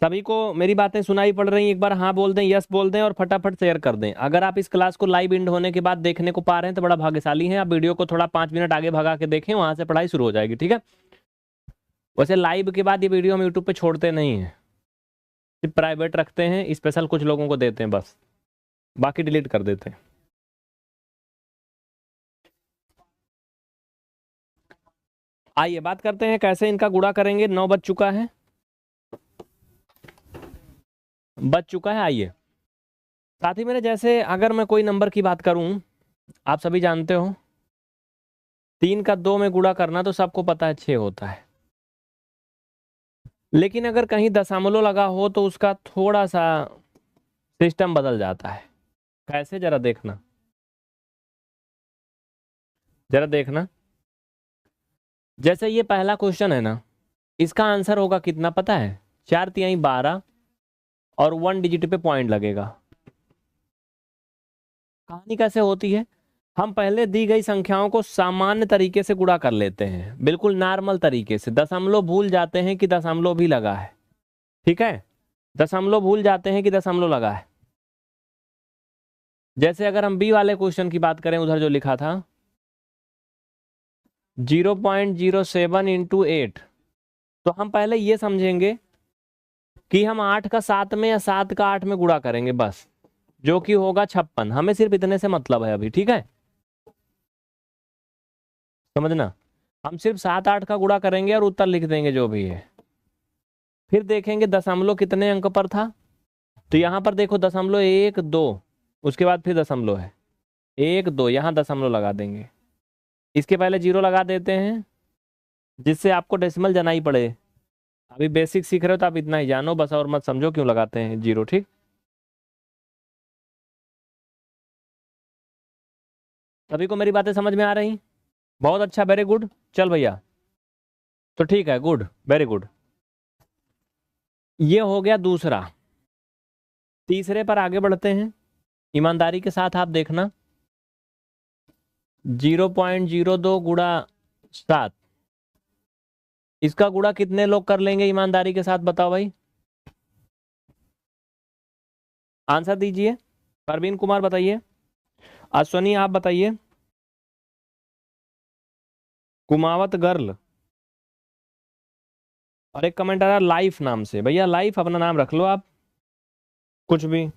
सभी को मेरी बातें सुनाई पड़ रही हैं? एक बार हाँ बोल दें, यस बोल दें और फटाफट शेयर कर दें। अगर आप इस क्लास को लाइव एंड होने के बाद देखने को पा रहे हैं तो बड़ा भाग्यशाली हैं। आप वीडियो को थोड़ा 5 मिनट आगे भगा के देखें, वहां से पढ़ाई शुरू हो जाएगी, ठीक है? वैसे लाइव के बाद ये वीडियो हम यूट्यूब पे छोड़ते नहीं हैं, सिर्फ प्राइवेट रखते हैं, स्पेशल कुछ लोगों को देते हैं बस, बाकी डिलीट कर देते हैं। आइए बात करते हैं कैसे इनका गुणा करेंगे। 9 बज चुका है, आइए। साथ ही मेरे, जैसे अगर मैं कोई नंबर की बात करूं, आप सभी जानते हो 3 का 2 में गुणा करना तो सबको पता है 6 होता है। लेकिन अगर कहीं दशमलव लगा हो तो उसका थोड़ा सा सिस्टम बदल जाता है। कैसे, जरा देखना, जरा देखना। जैसे ये पहला क्वेश्चन है ना, इसका आंसर होगा कितना पता है? 4 × 12 और 1 डिजिट पे पॉइंट लगेगा। कहानी कैसे होती है? हम पहले दी गई संख्याओं को सामान्य तरीके से गुणा कर लेते हैं, बिल्कुल नॉर्मल तरीके से। दशमलव भूल जाते हैं कि दशमलव भी लगा है, ठीक है? दशमलव भूल जाते हैं कि दशमलव लगा है। जैसे अगर हम बी वाले क्वेश्चन की बात करें, उधर जो लिखा था 0.07 × 8, तो हम पहले ये समझेंगे कि हम 8 का 7 में या 7 का 8 में गुणा करेंगे बस, जो कि होगा 56। हमें सिर्फ इतने से मतलब है अभी, ठीक है? समझना, हम सिर्फ 7 8 का गुणा करेंगे और उत्तर लिख देंगे जो भी है। फिर देखेंगे दशमलव कितने अंक पर था, तो यहां पर देखो दशमलव 1 2, उसके बाद फिर दशमलव है 1 2, यहां दशमलव लगा देंगे। इसके पहले 0 लगा देते हैं, जिससे आपको डेसिमल जाना ही पड़े। अभी बेसिक सीख रहे हो तो आप इतना ही जानो बस, और मत समझो क्यों लगाते हैं 0, ठीक? सभी को मेरी बातें समझ में आ रही? बहुत अच्छा, वेरी गुड। चल भैया, तो ठीक है, गुड, वेरी गुड। ये हो गया दूसरा। तीसरे पर आगे बढ़ते हैं। ईमानदारी के साथ आप देखना, 0.02 गुणा 7, इसका गुणा कितने लोग कर लेंगे ईमानदारी के साथ? बताओ भाई, आंसर दीजिए। परवीन कुमार बताइए, अश्वनी आप बताइए, कुमावत गर्ल, और एक कमेंट आ रहा लाइफ नाम से। भैया लाइफ अपना नाम रख लो आप, कुछ भी।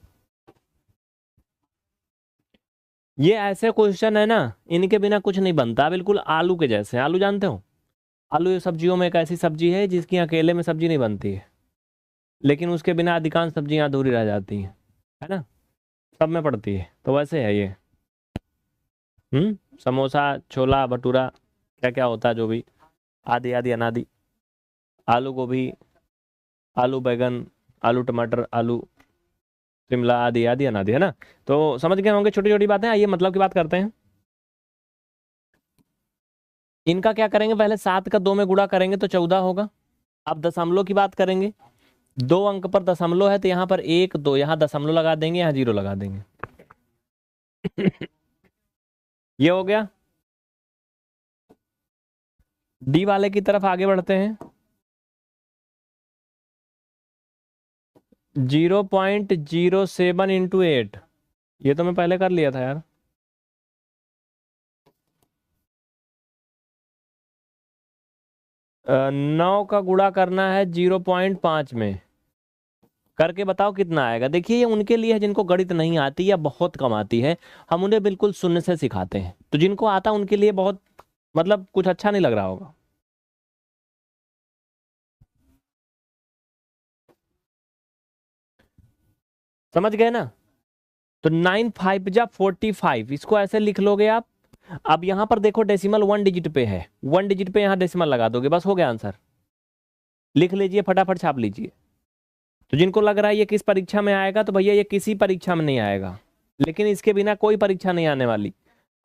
ये ऐसे क्वेश्चन है ना, इनके बिना कुछ नहीं बनता, बिल्कुल आलू के जैसे। आलू जानते हो? आलू ये सब्जियों में एक ऐसी सब्जी है जिसकी अकेले में सब्जी नहीं बनती है, लेकिन उसके बिना अधिकांश सब्जियां अधूरी रह जाती हैं, है ना? सब में पड़ती है, तो वैसे है ये। समोसा, छोला भटूरा, क्या क्या होता है जो भी, आदि आदि अनादि, आलू गोभी, आलू बैगन, आलू टमाटर, आलू शिमला, आदि आदि अनादि, है ना? तो समझ गए होंगे छोटी छोटी बातें। आइए मतलब की बात करते हैं। इनका क्या करेंगे, पहले 7 का 2 में गुणा करेंगे तो 14 होगा। अब दशमलव की बात करेंगे, 2 अंक पर दशमलव है तो यहाँ पर 1 2, यहाँ दशमलव लगा देंगे, यहाँ 0 लगा देंगे। ये हो गया। डी वाले की तरफ आगे बढ़ते हैं। 0.07 × 8, ये तो मैं पहले कर लिया था यार। नौ का गुणा करना है 0.5 में, करके बताओ कितना आएगा। देखिए ये उनके लिए है जिनको गणित नहीं आती या बहुत कम आती है, हम उन्हें बिल्कुल शून्य से सिखाते हैं। तो जिनको आता उनके लिए बहुत, मतलब कुछ अच्छा नहीं लग रहा होगा। समझ गए ना? तो 9 5 जा 45, इसको ऐसे लिख लोगे आप। अब यहां पर देखो डेसिमल 1 डिजिट पे है, 1 डिजिट पे यहां डेसिमल लगा दोगे, बस हो गया आंसर। लिख लीजिए, फटाफट छाप लीजिए। तो जिनको लग रहा है ये किस परीक्षा में आएगा, तो भैया ये किसी परीक्षा में नहीं आएगा, लेकिन इसके बिना कोई परीक्षा नहीं आने वाली।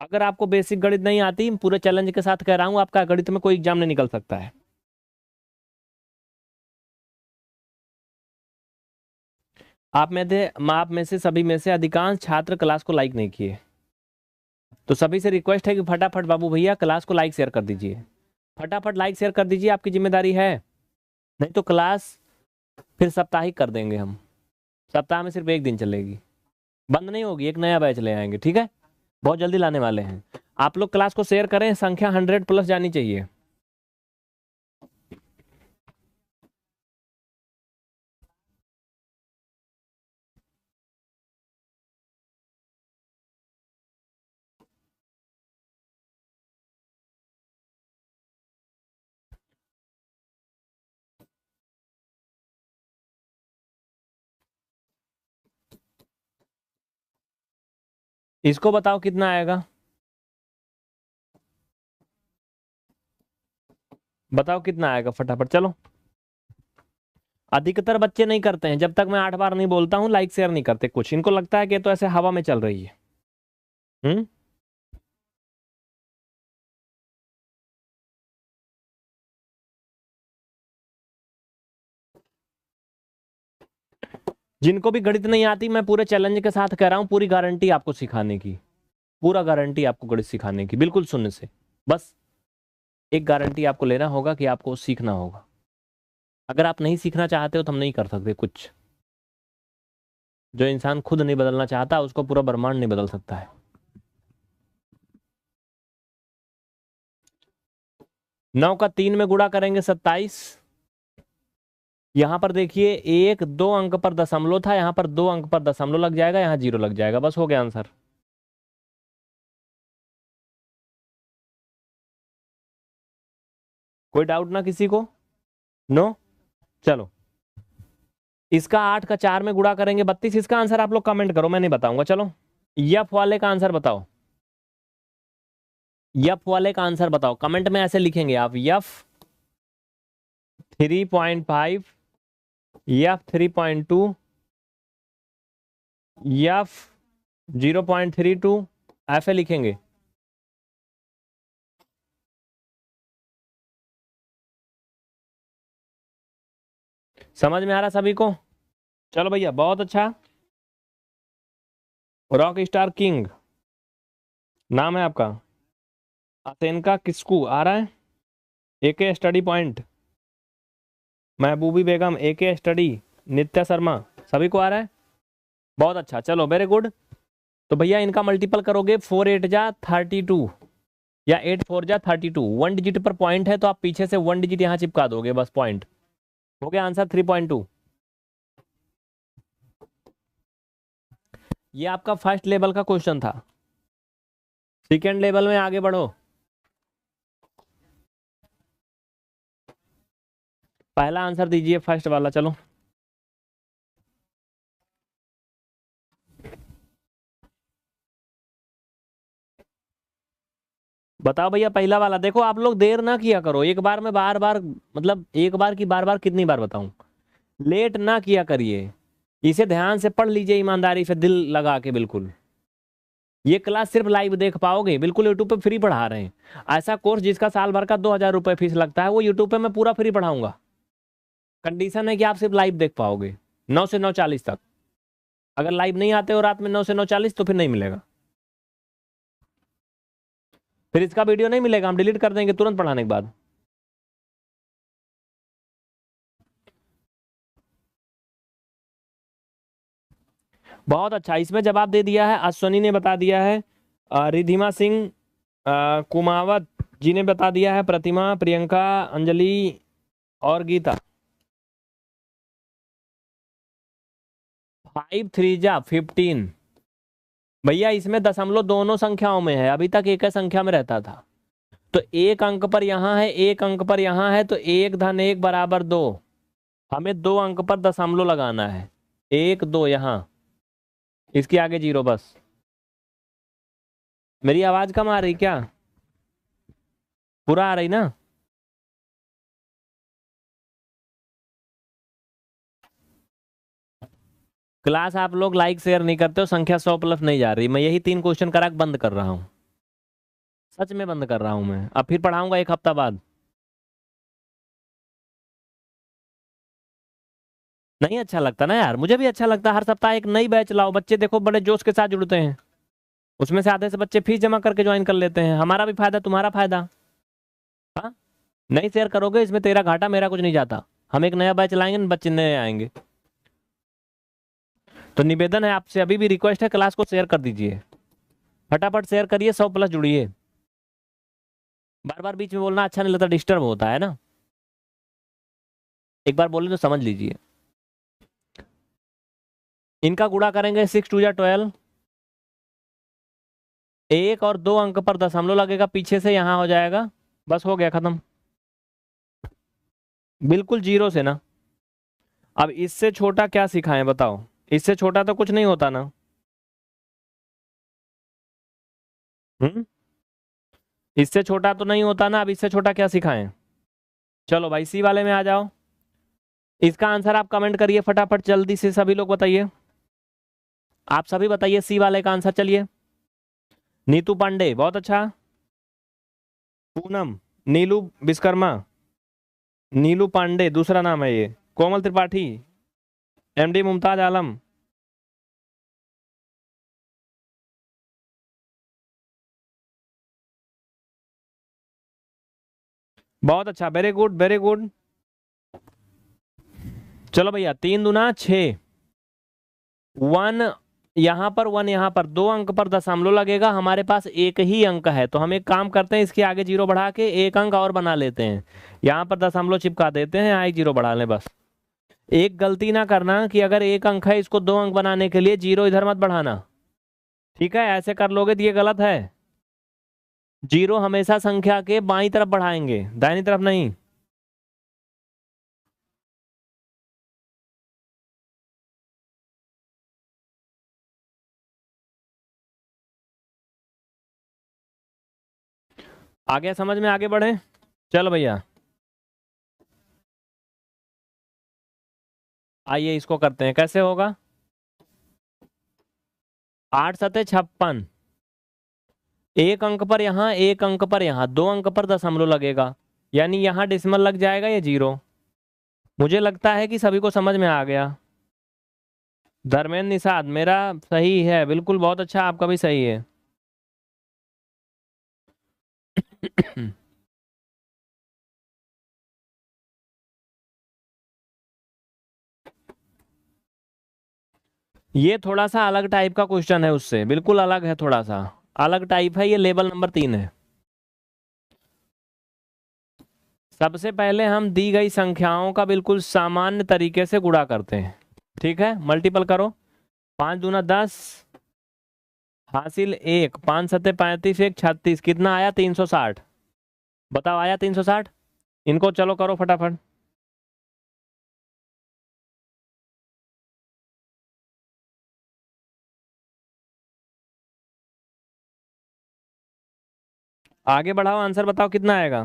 अगर आपको बेसिक गणित नहीं आती, पूरे चैलेंज के साथ कह रहा हूं, आपका गणित में कोई एग्जाम नहीं निकल सकता है। आप में से सभी में से अधिकांश छात्र क्लास को लाइक नहीं किए, तो सभी से रिक्वेस्ट है कि फटाफट बाबू भैया क्लास को लाइक शेयर कर दीजिए, फटाफट लाइक शेयर कर दीजिए, आपकी जिम्मेदारी है। नहीं तो क्लास फिर साप्ताहिक कर देंगे हम, सप्ताह में सिर्फ एक दिन चलेगी, बंद नहीं होगी, एक नया बैच ले आएंगे, ठीक है? बहुत जल्दी लाने वाले हैं। आप लोग क्लास को शेयर करें, संख्या 100+ जानी चाहिए। इसको बताओ कितना आएगा, बताओ कितना आएगा फटाफट, चलो। अधिकतर बच्चे नहीं करते हैं, जब तक मैं 8 बार नहीं बोलता हूँ लाइक शेयर नहीं करते, कुछ इनको लगता है कि तो ऐसे हवा में चल रही है। हम्म। जिनको भी गणित नहीं आती, मैं पूरे चैलेंज के साथ कह रहा हूँ, पूरी गारंटी आपको सिखाने की, पूरा गारंटी आपको गणित सिखाने की, बिल्कुल शून्य से। बस एक गारंटी आपको लेना होगा कि आपको सीखना होगा। अगर आप नहीं सीखना चाहते हो तो हम नहीं कर सकते कुछ। जो इंसान खुद नहीं बदलना चाहता उसको पूरा ब्रह्मांड नहीं बदल सकता है। 9 का 3 में गुणा करेंगे 27। यहां पर देखिए 1 2 अंक पर दशमलव था, यहां पर 2 अंक पर दशमलव लग जाएगा, यहां 0 लग जाएगा, बस हो गया आंसर। कोई डाउट ना किसी को? नो। चलो, इसका 8 का 4 में गुणा करेंगे 32। इसका आंसर आप लोग कमेंट करो, मैं नहीं बताऊंगा। चलो, यफ वाले का आंसर बताओ, यफ वाले का आंसर बताओ, कमेंट में ऐसे लिखेंगे आप, यफ 3.5, यफ 3.2, यफ 0.32, ऐसे लिखेंगे। समझ में आ रहा सभी को? चलो भैया, बहुत अच्छा। रॉक स्टार किंग नाम है आपका, असेनका किस्कू आ रहा है, एके स्टडी पॉइंट, महबूबी बेगम एके स्टडी, नित्या शर्मा, सभी को आ रहा है? बहुत अच्छा, चलो वेरी गुड। तो भैया इनका मल्टीपल करोगे, 4 8 जा 32 या 8 4 जा 32, 1 डिजिट पर पॉइंट है तो आप पीछे से 1 डिजिट यहाँ चिपका दोगे, बस पॉइंट हो गया आंसर 3.2। ये आपका फर्स्ट लेवल का क्वेश्चन था, सेकेंड लेवल में आगे बढ़ो। पहला आंसर दीजिए फर्स्ट वाला, चलो। बताओ भैया पहला वाला। देखो आप लोग देर ना किया करो, एक बार में बार बार, मतलब एक बार की बार बार कितनी बार बताऊं, लेट ना किया करिए, इसे ध्यान से पढ़ लीजिए, ईमानदारी से दिल लगा के बिल्कुल। ये क्लास सिर्फ लाइव देख पाओगे, बिल्कुल यूट्यूब पे फ्री पढ़ा रहे हैं। ऐसा कोर्स जिसका साल भर का 2,000 रुपये फीस लगता है, वो यूट्यूब पे मैं पूरा फ्री पढ़ाऊंगा। कंडीशन है कि आप सिर्फ लाइव देख पाओगे 9 से 9:40 तक। अगर लाइव नहीं आते हो रात में 9 से 9:40 तो फिर नहीं मिलेगा, फिर इसका वीडियो नहीं मिलेगा, हम डिलीट कर देंगे तुरंत पढ़ाने के बाद। बहुत अच्छा, इसमें जवाब दे दिया है, अश्वनी ने बता दिया है, रिधिमा सिंह, कुमावत जी ने बता दिया है, प्रतिमा, प्रियंका, अंजलि और गीता। 5 3 जा 15। भैया इसमें दशमलव दोनों संख्याओं में है, अभी तक एक ही संख्या में रहता था, तो एक अंक पर यहाँ है, एक अंक पर यहाँ है, तो 1 - 1 = 2। हमें 2 अंक पर दशमलव लगाना है, 1 2 यहाँ, इसके आगे 0 बस। मेरी आवाज कम आ रही क्या? पूरा आ रही ना? क्लास आप लोग लाइक शेयर नहीं करते हो, संख्या 100+ नहीं जा रही, मैं यही 3 क्वेश्चन करा के बंद कर रहा हूँ, सच में बंद कर रहा हूँ मैं, अब फिर पढ़ाऊंगा 1 हफ्ता बाद। नहीं अच्छा लगता ना यार, मुझे भी अच्छा लगता है। हर सप्ताह एक नई बैच लाओ, बच्चे देखो बड़े जोश के साथ जुड़ते हैं, उसमें से आधे से बच्चे फीस जमा करके ज्वाइन कर लेते हैं, हमारा भी फायदा तुम्हारा फायदा। हाँ, नहीं शेयर करोगे इसमें तेरा घाटा, मेरा कुछ नहीं जाता। हम एक नया बैच लाएंगे, बच्चे नए आएंगे। तो निवेदन है आपसे, अभी भी रिक्वेस्ट है, क्लास को शेयर कर दीजिए, फटाफट शेयर करिए, 100+ जुड़िए। बार बार बीच में बोलना अच्छा नहीं लगता, डिस्टर्ब होता है ना, एक बार बोले तो समझ लीजिए। इनका गुणा करेंगे 6×2 = 12, 1 और 2 अंक पर दशमलव लगेगा पीछे से, यहां हो जाएगा, बस हो गया खत्म, बिल्कुल जीरो से ना। अब इससे छोटा क्या सिखाएं बताओ, इससे छोटा तो कुछ नहीं होता ना। हम्म, इससे छोटा तो नहीं होता ना, अब इससे छोटा क्या सिखाएं। चलो भाई सी वाले में आ जाओ, इसका आंसर आप कमेंट करिए फटाफट जल्दी से, सभी लोग बताइए, आप सभी बताइए सी वाले का आंसर। चलिए, नीतू पांडे बहुत अच्छा, पूनम, नीलू विश्वकर्मा, नीलू पांडे दूसरा नाम है ये, कोमल त्रिपाठी, एमडी मुमताज आलम, बहुत अच्छा, वेरी गुड वेरी गुड। चलो भैया, 3×2 = 6, 1 यहाँ पर 1 यहाँ पर, 2 अंक पर दशमलव लगेगा, हमारे पास एक ही अंक है, तो हम एक काम करते हैं, इसके आगे जीरो बढ़ा के 1 अंक और बना लेते हैं, यहाँ पर दशमलव चिपका देते हैं, यहाँ एक जीरो बढ़ा लें बस। एक गलती ना करना कि अगर 1 अंक है, इसको 2 अंक बनाने के लिए जीरो इधर मत बढ़ाना, ठीक है, ऐसे कर लोगे तो ये गलत है। जीरो हमेशा संख्या के बाईं तरफ बढ़ाएंगे, दाहिनी तरफ नहीं। आगे समझ में, आगे बढ़े। चलो भैया, आइए इसको करते हैं, कैसे होगा। 8×7 = 56, 1 अंक पर यहाँ, 1 अंक पर यहाँ, 2 अंक पर दशमलव लगेगा, यानी यहाँ डेसिमल लग जाएगा, ये जीरो। मुझे लगता है कि सभी को समझ में आ गया। धर्मेंद्र निषाद मेरा सही है, बिल्कुल बहुत अच्छा, आपका भी सही है। ये थोड़ा सा अलग टाइप का क्वेश्चन है, उससे बिल्कुल अलग है, थोड़ा सा अलग टाइप है, ये लेवल नंबर 3 है। सबसे पहले हम दी गई संख्याओं का बिल्कुल सामान्य तरीके से गुणा करते हैं, ठीक है, मल्टीपल करो, 5×2 = 10, हासिल 1, 5×7 = 35, 1 36, कितना आया, 360। बताओ आया 360, इनको चलो करो फटाफट। आगे बढ़ाओ, आंसर बताओ कितना आएगा।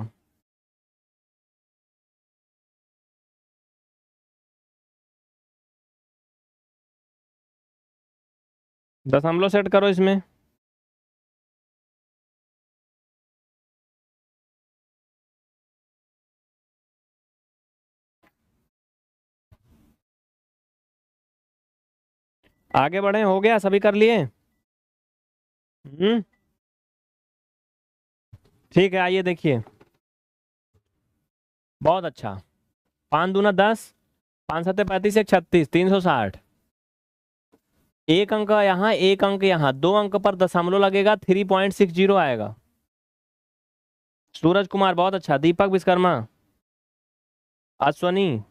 दशमलव सेट करो इसमें, आगे बढ़े, हो गया, सभी कर लिए। हम्म, ठीक है, आइए देखिए, बहुत अच्छा, 5×2 = 10, 5×7 = 35, 1 36, 360, 1 अंक यहाँ, 1 अंक यहाँ, 2 अंक पर दशमलव लगेगा, 3.60 आएगा। सूरज कुमार बहुत अच्छा, दीपक विश्वकर्मा, अश्वनी,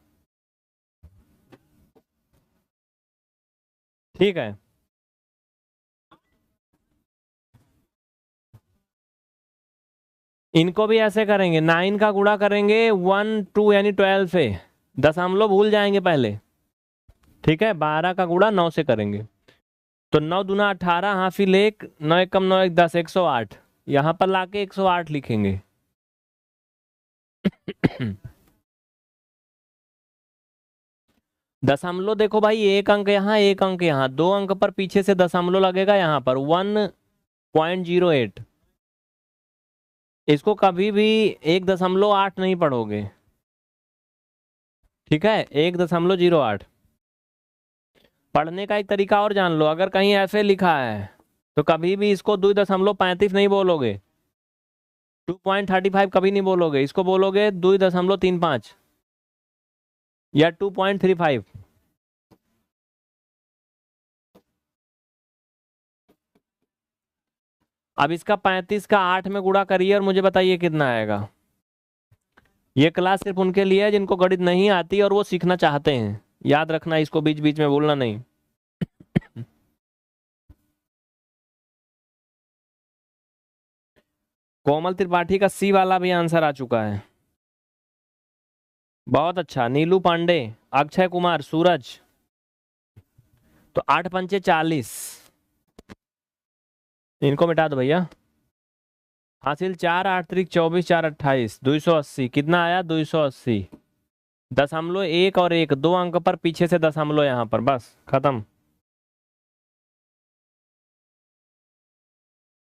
ठीक है। इनको भी ऐसे करेंगे, 9 का गुणा करेंगे 1 2 यानी 12 से, दशमलव भूल जाएंगे पहले, ठीक है, 12 का गुणा 9 से करेंगे, तो 9×2 = 18, हासिल 1, 9 × 9 = 10, 108, यहाँ पर लाके 108 लिखेंगे। दशमलव देखो भाई, 1 अंक यहाँ, 1 अंक यहाँ, 2 अंक पर पीछे से दशमलव लगेगा, यहाँ पर 1.08, इसको कभी भी 1.8 नहीं पढ़ोगे, ठीक है, 1.08, पढ़ने का एक तरीका और जान लो, अगर कहीं ऐसे लिखा है तो कभी भी इसको 2.35 नहीं बोलोगे, 2.35 कभी नहीं बोलोगे, इसको बोलोगे 2.35 या 2.35। अब इसका 35 का 8 में गुणा करिए और मुझे बताइए कितना आएगा। ये क्लास सिर्फ उनके लिए है जिनको गणित नहीं आती और वो सीखना चाहते हैं, याद रखना, इसको बीच बीच में बोलना नहीं। कोमल त्रिपाठी का सी वाला भी आंसर आ चुका है, बहुत अच्छा। नीलू पांडे, अक्षय कुमार, सूरज। तो 8 पंचे 40, इनको मिटा दो भैया। हासिल 4, 8 त्रिक 24, 4 28, 280। कितना आया? 280। दशमलव एक और एक, दो अंक पर पीछे से दशमलव यहाँ पर, बस खत्म।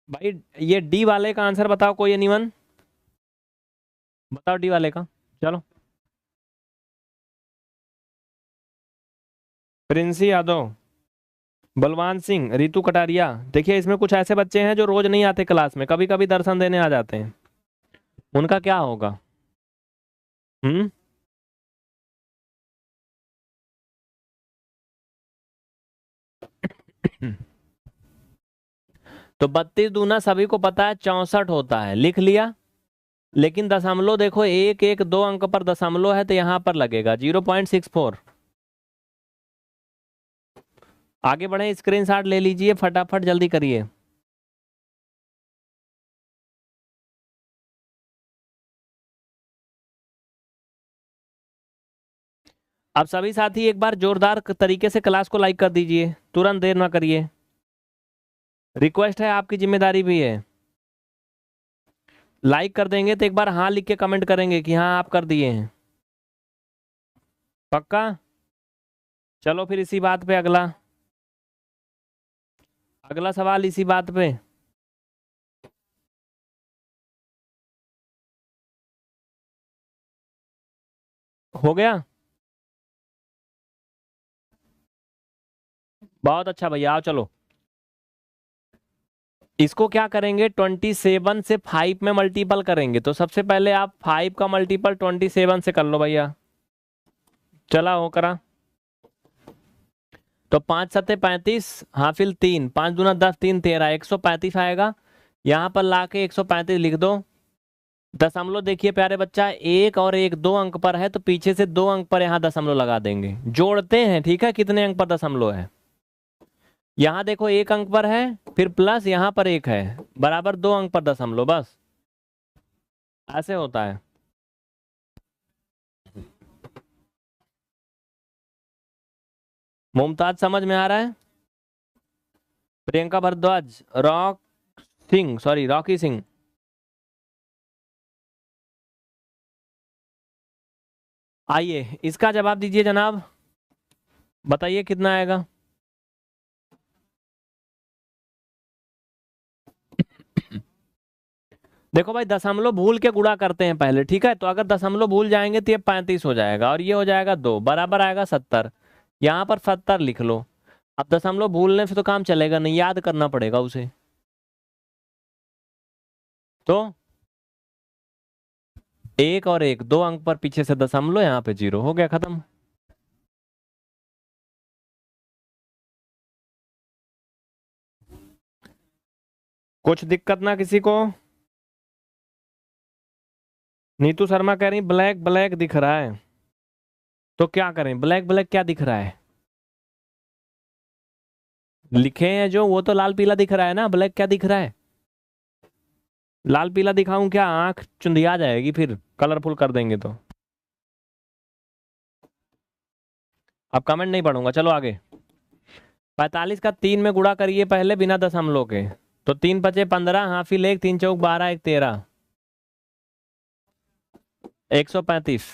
भाई ये डी वाले का आंसर बताओ कोई, एनीवन बताओ डी वाले का। चलो, प्रिंसी यादव, बलवान सिंह, रितु कटारिया। देखिए इसमें कुछ ऐसे बच्चे हैं जो रोज नहीं आते क्लास में, कभी कभी दर्शन देने आ जाते हैं, उनका क्या होगा? हम्म। तो 32 दूना सभी को पता है 64 होता है, लिख लिया। लेकिन दशमलव देखो, एक एक दो अंक पर दशमलव है तो यहां पर लगेगा 0.64। आगे बढ़े, स्क्रीनशॉट ले लीजिए, फटाफट जल्दी करिए। अब सभी साथी एक बार जोरदार तरीके से क्लास को लाइक कर दीजिए, तुरंत देर ना करिए, रिक्वेस्ट है, आपकी जिम्मेदारी भी है। लाइक कर देंगे तो एक बार हाँ लिख के कमेंट करेंगे कि हाँ आप कर दिए हैं, पक्का? चलो फिर इसी बात पे अगला, अगला सवाल इसी बात पे। हो गया, बहुत अच्छा भैया, आओ चलो। इसको क्या करेंगे, 27 से 5 में मल्टीपल करेंगे। तो सबसे पहले आप 5 का मल्टीपल 27 से कर लो भैया, चला हो करा। तो 5 सत्ते 35, हाफिल 3, 5 दूना 10, 3 13, 135 आएगा। यहाँ पर लाके 135 लिख दो। दशमलव देखिए प्यारे बच्चा, एक और एक दो अंक पर है तो पीछे से दो अंक पर यहाँ दशमलव लगा देंगे, जोड़ते हैं, ठीक है? कितने अंक पर दशमलव है? यहाँ देखो एक अंक पर है, फिर प्लस यहाँ पर एक है, बराबर दो अंक पर दशमलव, बस ऐसे होता है। मुमताज समझ में आ रहा है? Priyanka Bhardwaj, rock Singh, sorry Rocky Singh. आइए इसका जवाब दीजिए जनाब, बताइए कितना आएगा। देखो भाई, दशमलव भूल के गुणा करते हैं पहले, ठीक है? तो अगर दशमलव भूल जाएंगे तो ये 35 हो जाएगा और ये हो जाएगा 2, बराबर आएगा 70। यहाँ पर 70 लिख लो। अब दशमलव भूलने से तो काम चलेगा नहीं, याद करना पड़ेगा उसे। तो एक और एक दो अंक पर पीछे से दशमलव, यहाँ पे 0, हो गया, खत्म। कुछ दिक्कत ना किसी को? नीतू शर्मा कह रही ब्लैक ब्लैक दिख रहा है, तो क्या करें? ब्लैक ब्लैक क्या दिख रहा है? लिखे हैं जो, वो तो लाल पीला दिख रहा है ना, ब्लैक क्या दिख रहा है? लाल पीला दिखाऊं क्या? आंख चुंधिया जाएगी फिर, कलरफुल कर देंगे तो। अब कमेंट नहीं पढ़ूंगा, चलो आगे। 45 का 3 में गुणा करिए पहले, बिना दशमलव के। तो 3 पचे 15, हाफिल 1, 3 चौक 12, 1 13, 135।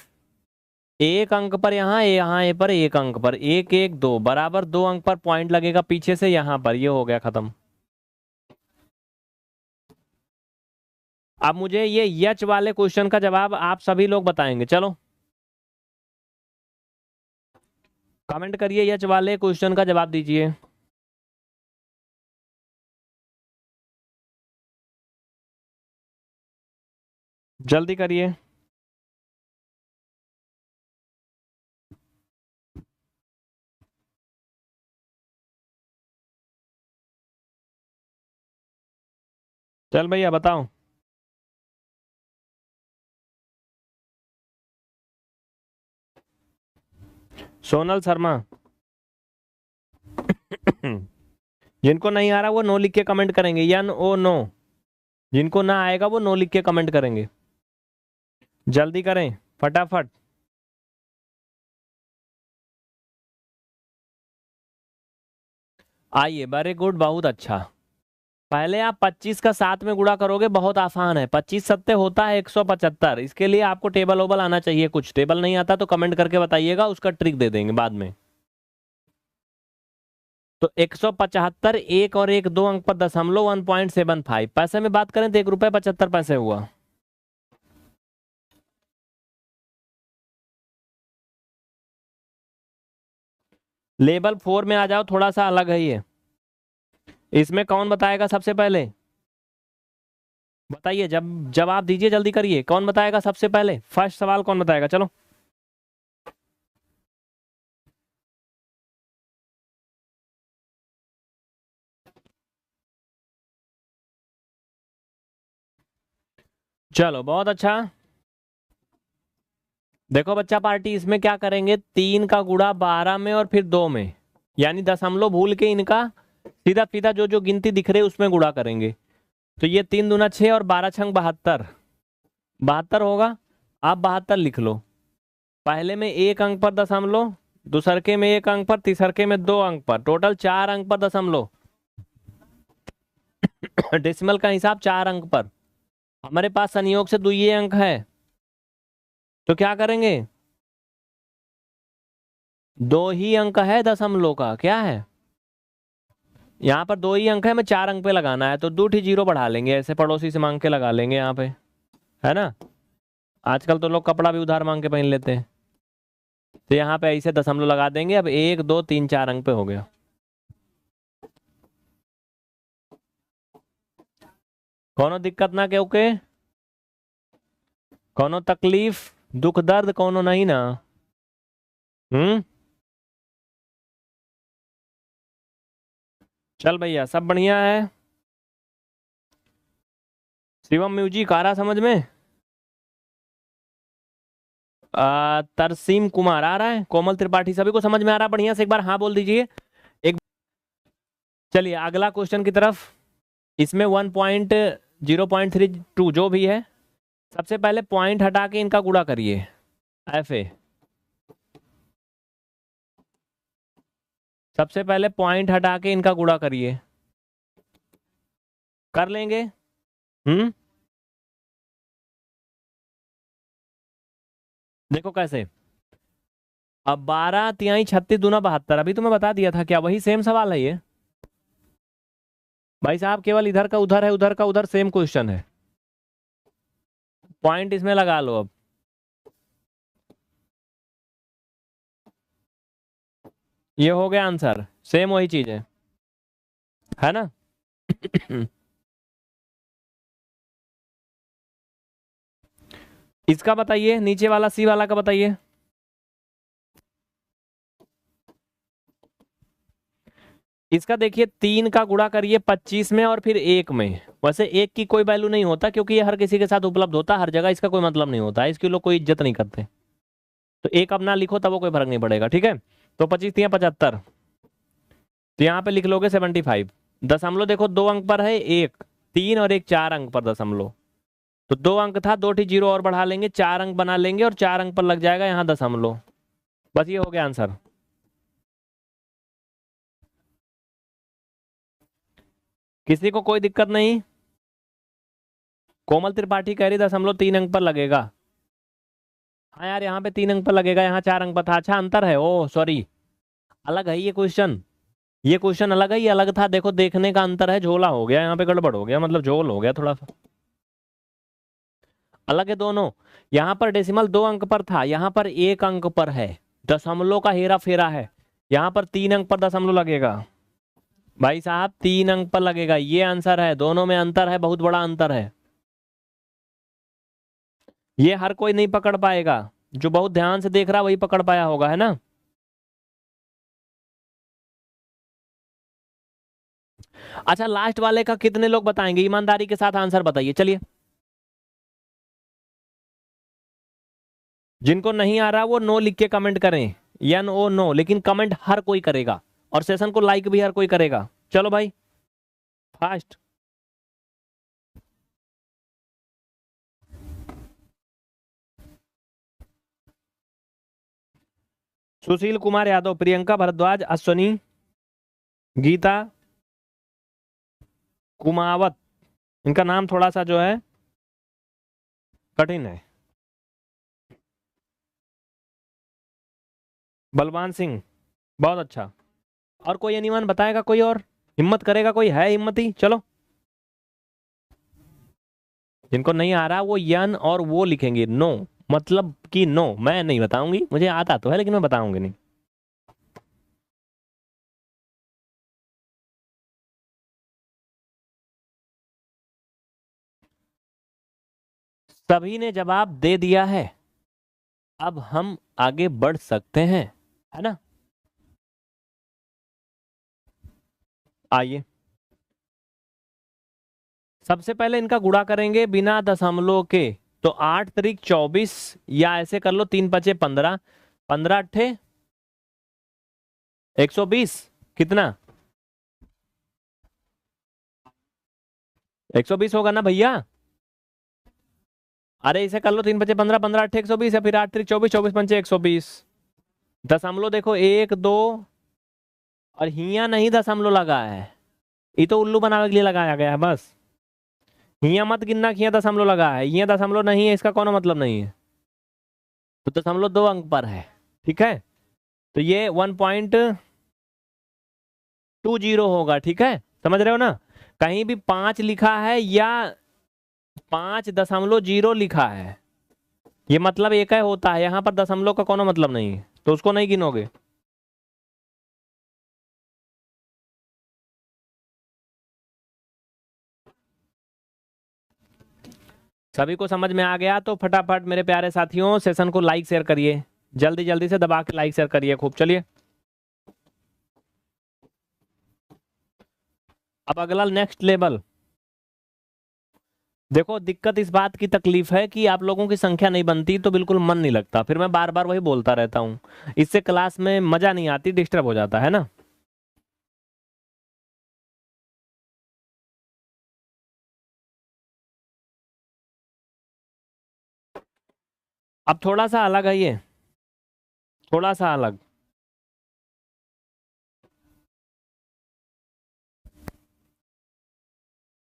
एक अंक पर यहाँ ए पर एक अंक पर, एक एक दो, बराबर दो अंक पर पॉइंट लगेगा पीछे से यहाँ पर, ये हो गया खत्म। अब मुझे ये यच वाले क्वेश्चन का जवाब आप सभी लोग बताएंगे, चलो। कमेंट करिए यच वाले, क्वेश्चन का जवाब दीजिए। जल्दी करिए। चल भैया बताओ। सोनल शर्मा। जिनको नहीं आ रहा वो नो लिख के कमेंट करेंगे, या ओ नो। जिनको ना आएगा वो नो लिख के कमेंट करेंगे। जल्दी करें फटाफट। आइए, वेरी गुड, बहुत अच्छा। पहले आप 25 का 7 में गुणा करोगे, बहुत आसान है। 25 सत्ते होता है 175। इसके लिए आपको टेबल ओबल आना चाहिए। कुछ टेबल नहीं आता तो कमेंट करके बताइएगा, उसका ट्रिक दे देंगे बाद में। तो 175, एक और एक, दो अंक पर दशमलव, 1.75। पैसे में बात करें तो 1 रुपये 75 पैसे हुआ। लेवल 4 में आ जाओ, थोड़ा सा अलग है ये। इसमें कौन बताएगा सबसे पहले? बताइए, जब जवाब दीजिए, जल्दी करिए। कौन बताएगा सबसे पहले? फर्स्ट सवाल कौन बताएगा? चलो। चलो बहुत अच्छा। देखो बच्चा पार्टी, इसमें क्या करेंगे, 3 का गुणा 12 में और फिर 2 में, यानी दशमलव भूल के इनका सीधा सीधा जो जो गिनती दिख रही है उसमें गुणा करेंगे। तो ये 3 दूना 6 और 12 छंग 72, 72 होगा। आप 72 लिख लो। पहले में एक अंक पर दशमलव, दूसरके में एक अंक पर, तीसरके में 2 अंक पर, टोटल 4 अंक पर दशमलव। डेसिमल का हिसाब 4 अंक पर। हमारे पास संयोग से दुइये अंक है, तो क्या करेंगे? 2 ही अंक है दशमलव का, क्या है यहाँ पर? 2 ही अंक है, हमें 4 अंक पे लगाना है, तो 2 ही जीरो बढ़ा लेंगे, ऐसे पड़ोसी से मांग के लगा लेंगे यहाँ पे, है ना। आजकल तो लोग कपड़ा भी उधार मांग के पहन लेते हैं। तो यहाँ पे ऐसे दशमलव लगा देंगे। अब 1 2 3 4 अंक पे हो गया। कोनो दिक्कत ना, क्योंकि कोनो तकलीफ, दुख दर्द कोनो नहीं ना। हम्म। चल भैया, सब बढ़िया है। शिवम म्यूजिक आ रहा समझ में? तरसीम कुमार आ रहा है, कोमल त्रिपाठी, सभी को समझ में आ रहा है बढ़िया से? एक बार हाँ बोल दीजिए। एक। चलिए अगला क्वेश्चन की तरफ। इसमें 1.0.32 जो भी है, सबसे पहले पॉइंट हटा के इनका गुणा करिए। एफ ए, सबसे पहले पॉइंट हटा के इनका गुणा करिए। कर लेंगे? हम्म। देखो कैसे। अब 12 तिहाई 36 दूना 72, अभी तो मैं बता दिया था। क्या वही सेम सवाल है ये? भाई साहब, केवल इधर का उधर है, उधर का उधर, सेम क्वेश्चन है। पॉइंट इसमें लगा लो अब। ये हो गया आंसर, सेम वही चीज है ना। इसका बताइए, नीचे वाला सी वाला का बताइए। इसका देखिए, 3 का गुणा करिए 25 में और फिर 1 में। वैसे 1 की कोई वैल्यू नहीं होता, क्योंकि ये हर किसी के साथ उपलब्ध होता है हर जगह, इसका कोई मतलब नहीं होता है, इसकी लोग कोई इज्जत नहीं करते। तो 1 अब ना लिखो तब वो कोई फर्क नहीं पड़ेगा, ठीक है। तो 25 तिया 75, तो यहाँ पे लिख लोगे 75। दशमलव देखो 2 अंक पर है, एक 3 और एक 4 अंक पर दशमलव। तो 2 अंक था, 2 जीरो और बढ़ा लेंगे, 4 अंक बना लेंगे और 4 अंक पर लग जाएगा यहाँ दशमलव। बस ये हो गया आंसर। किसी को कोई दिक्कत नहीं? कोमल त्रिपाठी कह रही 0.3 अंक पर लगेगा। हाँ यार, यहाँ पे 3 अंक पर लगेगा, यहाँ 4 अंक पर था। अच्छा अंतर है, ओ सॉरी, अलग है ये क्वेश्चन। ये क्वेश्चन अलग है, ये अलग था। देखो देखने का अंतर है, झोला हो गया यहाँ पे, गड़बड़ हो गया, मतलब झोल हो गया थोड़ा सा। अलग है दोनों। यहाँ पर डेसिमल 2 अंक पर था, यहाँ पर 1 अंक पर है। दशमलव का हेरा फेरा है। यहाँ पर 3 अंक पर दशमलव लगेगा भाई साहब, 3 अंक पर लगेगा। ये आंसर है, दोनों में अंतर है, बहुत बड़ा अंतर है। ये हर कोई नहीं पकड़ पाएगा, जो बहुत ध्यान से देख रहा वही पकड़ पाया होगा, है ना। अच्छा, लास्ट वाले का कितने लोग बताएंगे? ईमानदारी के साथ आंसर बताइए, चलिए। जिनको नहीं आ रहा वो नो लिख के कमेंट करें, या नो नो, लेकिन कमेंट हर कोई करेगा और सेशन को लाइक भी हर कोई करेगा। चलो भाई, फास्ट। सुशील कुमार यादव, प्रियंका भारद्वाज, अश्वनी, गीता कुमावत, इनका नाम थोड़ा सा जो है कठिन है। बलवान सिंह, बहुत अच्छा। और कोई anyone बताएगा? कोई और हिम्मत करेगा? कोई है हिम्मती? चलो, जिनको नहीं आ रहा वो यन और वो लिखेंगे नो, मतलब कि नो। मैं नहीं बताऊंगी, मुझे आता तो है लेकिन मैं बताऊंगी नहीं। सभी ने जवाब दे दिया है, अब हम आगे बढ़ सकते हैं, है ना। आइए, सबसे पहले इनका गुणा करेंगे बिना दशमलव के। तो 8 तरीक 24, या ऐसे कर लो 3 पचे 15, 15 अट्ठे 120, कितना? 120 होगा ना भैया? अरे इसे कर लो 3 पचे 15, 15 अट्ठे 120, या फिर 8 तरीक 24, 24 पंचे 120। दशमलव देखो 1 2, और हिया नहीं दशमलव लगा है, ये तो उल्लू बनाने के लिए लगाया गया है बस। हिया मत गिनना कि यहाँ दशमलव लगा है, ये दशमलव नहीं है, इसका कोनो मतलब नहीं है। तो दशमलव 2 अंक पर है, ठीक है। तो ये 1.20 होगा, ठीक है, समझ रहे हो ना। कहीं भी 5 लिखा है या 5.0 लिखा है, ये मतलब एक ही होता है। यहाँ पर दशमलव का कोनो मतलब नहीं है, तो उसको नहीं गिनोगे। सभी को समझ में आ गया? तो फटाफट मेरे प्यारे साथियों सेशन को लाइक शेयर करिए, जल्दी जल्दी से दबा के लाइक शेयर करिए खूब। चलिए, अब अगला नेक्स्ट लेवल। देखो, दिक्कत इस बात की तकलीफ है कि आप लोगों की संख्या नहीं बनती तो बिल्कुल मन नहीं लगता, फिर मैं बार बार वही बोलता रहता हूँ, इससे क्लास में मजा नहीं आती, डिस्टर्ब हो जाता है ना। अब थोड़ा सा अलग है ये, थोड़ा सा अलग।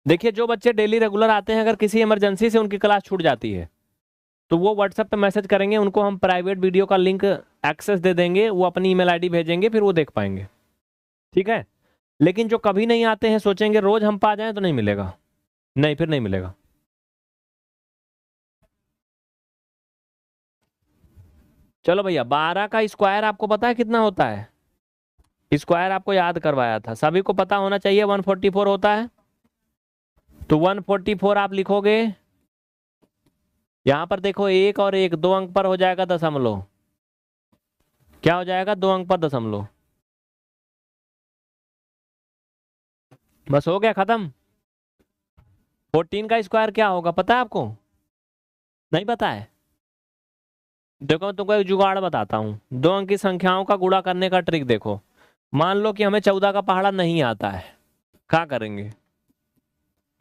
देखिए, जो बच्चे डेली रेगुलर आते हैं, अगर किसी इमरजेंसी से उनकी क्लास छूट जाती है तो वो व्हाट्सएप पे मैसेज करेंगे, उनको हम प्राइवेट वीडियो का लिंक एक्सेस दे देंगे, वो अपनी ईमेल आईडी भेजेंगे, फिर वो देख पाएंगे, ठीक है। लेकिन जो कभी नहीं आते हैं, सोचेंगे रोज हम पा जाएं, तो नहीं मिलेगा, नहीं, फिर नहीं मिलेगा। चलो भैया, 12 का स्क्वायर आपको पता है कितना होता है? स्क्वायर आपको याद करवाया था, सभी को पता होना चाहिए, 144 होता है। तो 144 आप लिखोगे, यहां पर देखो 1 और 1 2 अंक पर हो जाएगा दशमलव, क्या हो जाएगा? 2 अंक पर दशमलव, बस हो गया, खत्म। 14 का स्क्वायर क्या होगा पता है आपको? नहीं पता है? देखो, मैं तुमको एक जुगाड़ बताता हूँ, 2 अंक की संख्याओं का गुणा करने का ट्रिक देखो। मान लो कि हमें 14 का पहाड़ा नहीं आता है, क्या करेंगे?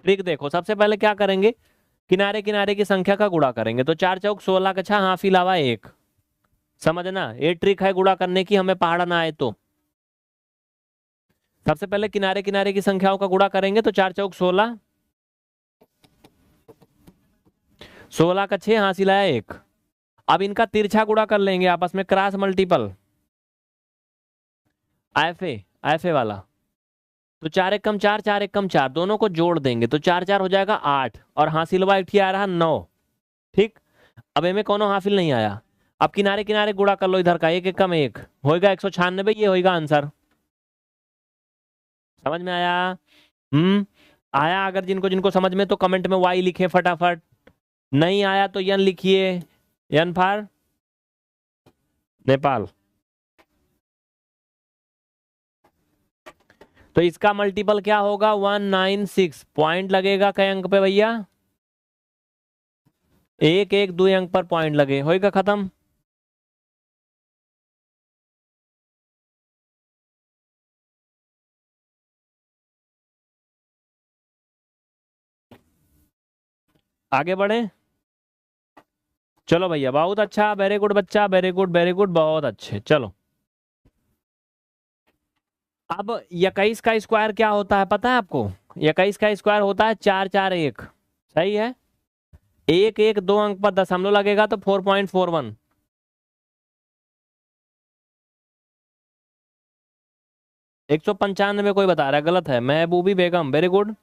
ट्रिक देखो, सबसे पहले क्या करेंगे, किनारे किनारे की संख्या का गुणा करेंगे। तो 4 चौक 16 का 6, हाफ इलावा 1, समझना, ये ट्रिक है गुणा करने की, हमें पहाड़ा ना आए तो। सबसे पहले किनारे किनारे की संख्याओं का गुणा करेंगे, तो 4 चौक 16, 16 का 6, हासिल आया 1। अब इनका तिरछा गुणा कर लेंगे आपस में, क्रॉस मल्टीपल, एफ ए वाला। तो 4 एक कम 4, 4 एक कम 4, दोनों को जोड़ देंगे, तो 4 4 हो जाएगा 8, और हासिलवा एक आ रहा 9, ठीक। अब इनमें कोनो हासिल नहीं आया। अब किनारे किनारे गुणा कर लो इधर का, एक एक कम एक होएगा 196, ये होएगा आंसर। समझ में आया? आया? अगर जिनको जिनको समझ में तो कमेंट में वाई लिखे फटाफट, नहीं आया तो यन लिखिए, यन फॉर नेपाल। तो इसका मल्टीपल क्या होगा? 196 पॉइंट लगेगा कई अंक पे भैया? एक एक 2 अंक पर पॉइंट लगे, होएगा खत्म। आगे बढ़े, चलो भैया, बहुत अच्छा, वेरी गुड बच्चा, वेरी गुड वेरी गुड, बहुत अच्छे। चलो अब 21 का स्क्वायर क्या होता है पता है आपको? 21 का स्क्वायर होता है 441। सही है, एक एक 2 अंक पर दशमलव लगेगा तो 4.41। 195 कोई बता रहा है, गलत है। महबूबी बेगम, वेरी गुड।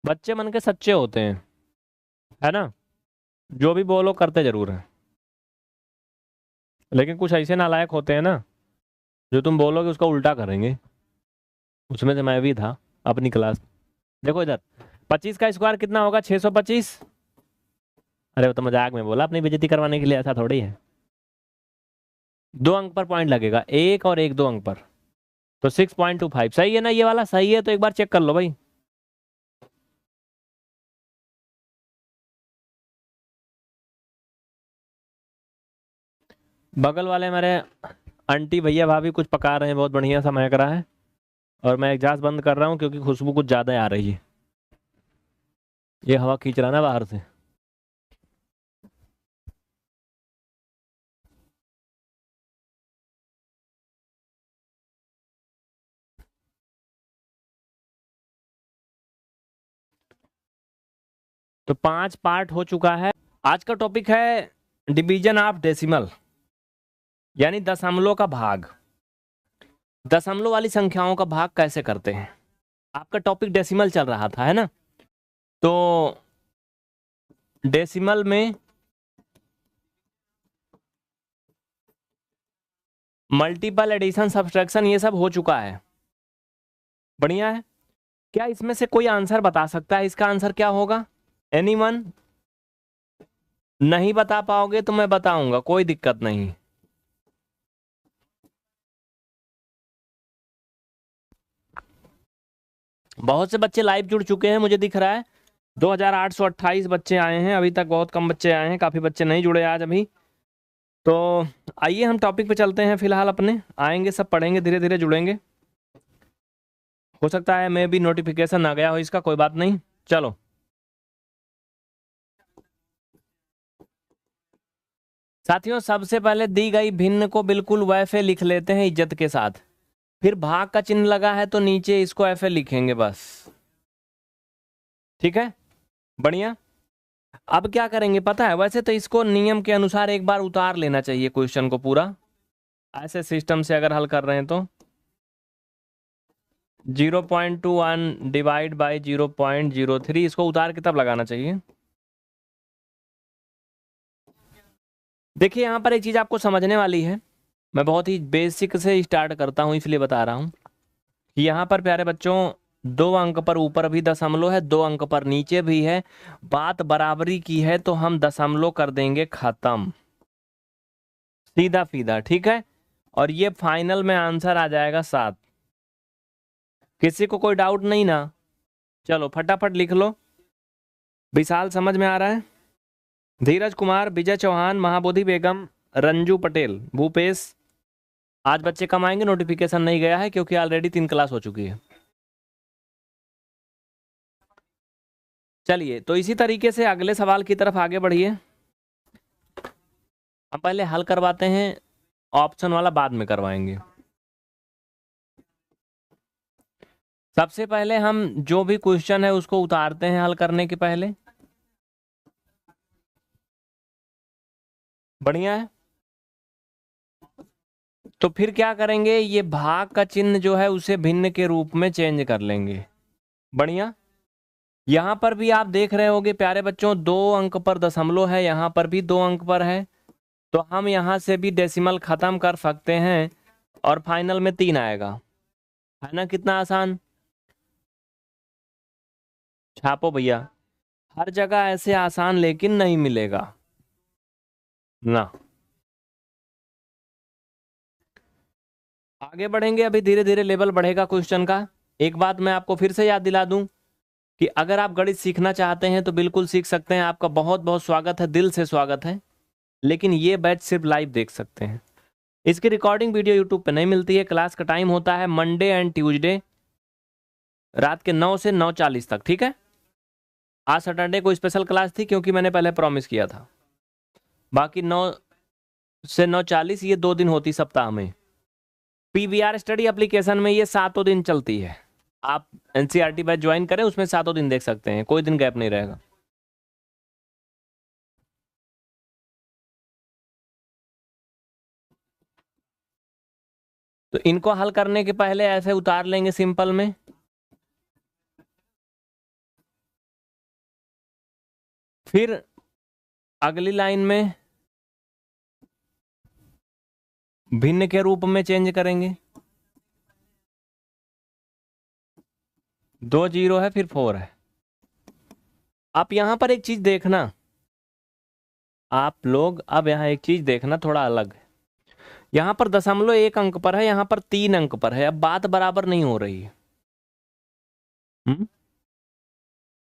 बच्चे मन के सच्चे होते हैं, है ना? जो भी बोलो करते जरूर है, लेकिन कुछ ऐसे नालायक होते हैं ना, जो तुम बोलोगे उसका उल्टा करेंगे। उसमें से मैं भी था अपनी क्लास। देखो इधर, 25 का स्क्वायर कितना होगा? 625। अरे वो तो मजाक में बोला, अपनी बेइज्जती करवाने के लिए, ऐसा थोड़ी है। 2 अंक पर पॉइंट लगेगा, एक और एक 2 अंक पर, तो 6.25। सही है ना? ये वाला सही है तो एक बार चेक कर लो भाई। बगल वाले मेरे आंटी भैया भाभी कुछ पका रहे हैं, बहुत बढ़िया सा महक रहा है, और मैं एग्जॉस्ट बंद कर रहा हूँ क्योंकि खुशबू कुछ ज़्यादा आ रही है। ये हवा खींच रहा है ना बाहर से। तो 5 पार्ट हो चुका है। आज का टॉपिक है डिवीजन ऑफ डेसिमल, यानी दशमलव का भाग। दशमलव वाली संख्याओं का भाग कैसे करते हैं। आपका टॉपिक डेसिमल चल रहा था, है ना? तो डेसिमल में मल्टीपल एडिशन, सब्सट्रैक्शन, ये सब हो चुका है। बढ़िया है। क्या इसमें से कोई आंसर बता सकता है? इसका आंसर क्या होगा? एनीवन? नहीं बता पाओगे तो मैं बताऊंगा, कोई दिक्कत नहीं। बहुत से बच्चे लाइव जुड़ चुके हैं, मुझे दिख रहा है 2828 बच्चे आए हैं। अभी तक बहुत कम बच्चे आए हैं, काफी बच्चे नहीं जुड़े आज अभी। तो आइए हम टॉपिक पे चलते हैं। फिलहाल अपने आएंगे, सब पढ़ेंगे, धीरे धीरे जुड़ेंगे। हो सकता है मैं भी नोटिफिकेशन आ गया हो इसका, कोई बात नहीं। चलो साथियों, सबसे पहले दी गई भिन्न को बिल्कुल वैसे लिख लेते हैं इज्जत के साथ। फिर भाग का चिन्ह लगा है तो नीचे इसको ऐसे लिखेंगे बस। ठीक है, बढ़िया। अब क्या करेंगे पता है? वैसे तो इसको नियम के अनुसार एक बार उतार लेना चाहिए क्वेश्चन को पूरा, ऐसे सिस्टम से अगर हल कर रहे हैं तो। 0.21 डिवाइड बाई 0.03, इसको उतार के तब लगाना चाहिए। देखिए यहाँ पर एक चीज आपको समझने वाली है, मैं बहुत ही बेसिक से स्टार्ट करता हूँ इसलिए बता रहा हूँ कि यहाँ पर प्यारे बच्चों 2 अंक पर ऊपर भी दशमलव है, 2 अंक पर नीचे भी है। बात बराबरी की है तो हम दशमलव कर देंगे खत्म, सीधा सीधा। ठीक है, और ये फाइनल में आंसर आ जाएगा 7। किसी को कोई डाउट नहीं ना? चलो फटाफट लिख लो। विशाल समझ में आ रहा है? धीरज कुमार, विजय चौहान, महाबोधि बेगम, रंजू पटेल, भूपेश। आज बच्चे कम आएंगे, नोटिफिकेशन नहीं गया है क्योंकि ऑलरेडी 3 क्लास हो चुकी है। चलिए तो इसी तरीके से अगले सवाल की तरफ आगे बढ़िए। हम पहले हल करवाते हैं, ऑप्शन वाला बाद में करवाएंगे। सबसे पहले हम जो भी क्वेश्चन है उसको उतारते हैं हल करने के पहले। बढ़िया है। तो फिर क्या करेंगे? ये भाग का चिन्ह जो है उसे भिन्न के रूप में चेंज कर लेंगे। बढ़िया। यहां पर भी आप देख रहे होगे प्यारे बच्चों, 2 अंक पर दशमलव है, यहां पर भी 2 अंक पर है, तो हम यहां से भी डेसिमल खत्म कर सकते हैं और फाइनल में 3 आएगा, है ना? कितना आसान। छापो भैया। हर जगह ऐसे आसान लेकिन नहीं मिलेगा ना। आगे बढ़ेंगे, अभी धीरे धीरे लेवल बढ़ेगा क्वेश्चन का। एक बात मैं आपको फिर से याद दिला दूं कि अगर आप गणित सीखना चाहते हैं तो बिल्कुल सीख सकते हैं, आपका बहुत बहुत स्वागत है, दिल से स्वागत है। लेकिन ये बैच सिर्फ लाइव देख सकते हैं, इसकी रिकॉर्डिंग वीडियो यूट्यूब पे नहीं मिलती है। क्लास का टाइम होता है मंडे एंड ट्यूसडे रात के 9 से 9:40 तक, ठीक है? आज सैटरडे को स्पेशल क्लास थी क्योंकि मैंने पहले प्रॉमिस किया था। बाकी 9 से 9:40 ये 2 दिन होती सप्ताह में। पीवीआर स्टडी एप्लीकेशन में ये 7 दिन चलती है। आप एनसीईआरटी बैच ज्वाइन करें, उसमें 7 दिन देख सकते हैं, कोई दिन गैप नहीं रहेगा। तो इनको हल करने के पहले ऐसे उतार लेंगे सिंपल में। फिर अगली लाइन में भिन्न के रूप में चेंज करेंगे। 2 0 है, फिर 4 है। आप यहां पर एक चीज देखना, आप लोग अब यहां एक चीज देखना थोड़ा अलग है। यहां पर दशमलव 1 अंक पर है, यहां पर 3 अंक पर है, अब बात बराबर नहीं हो रही है।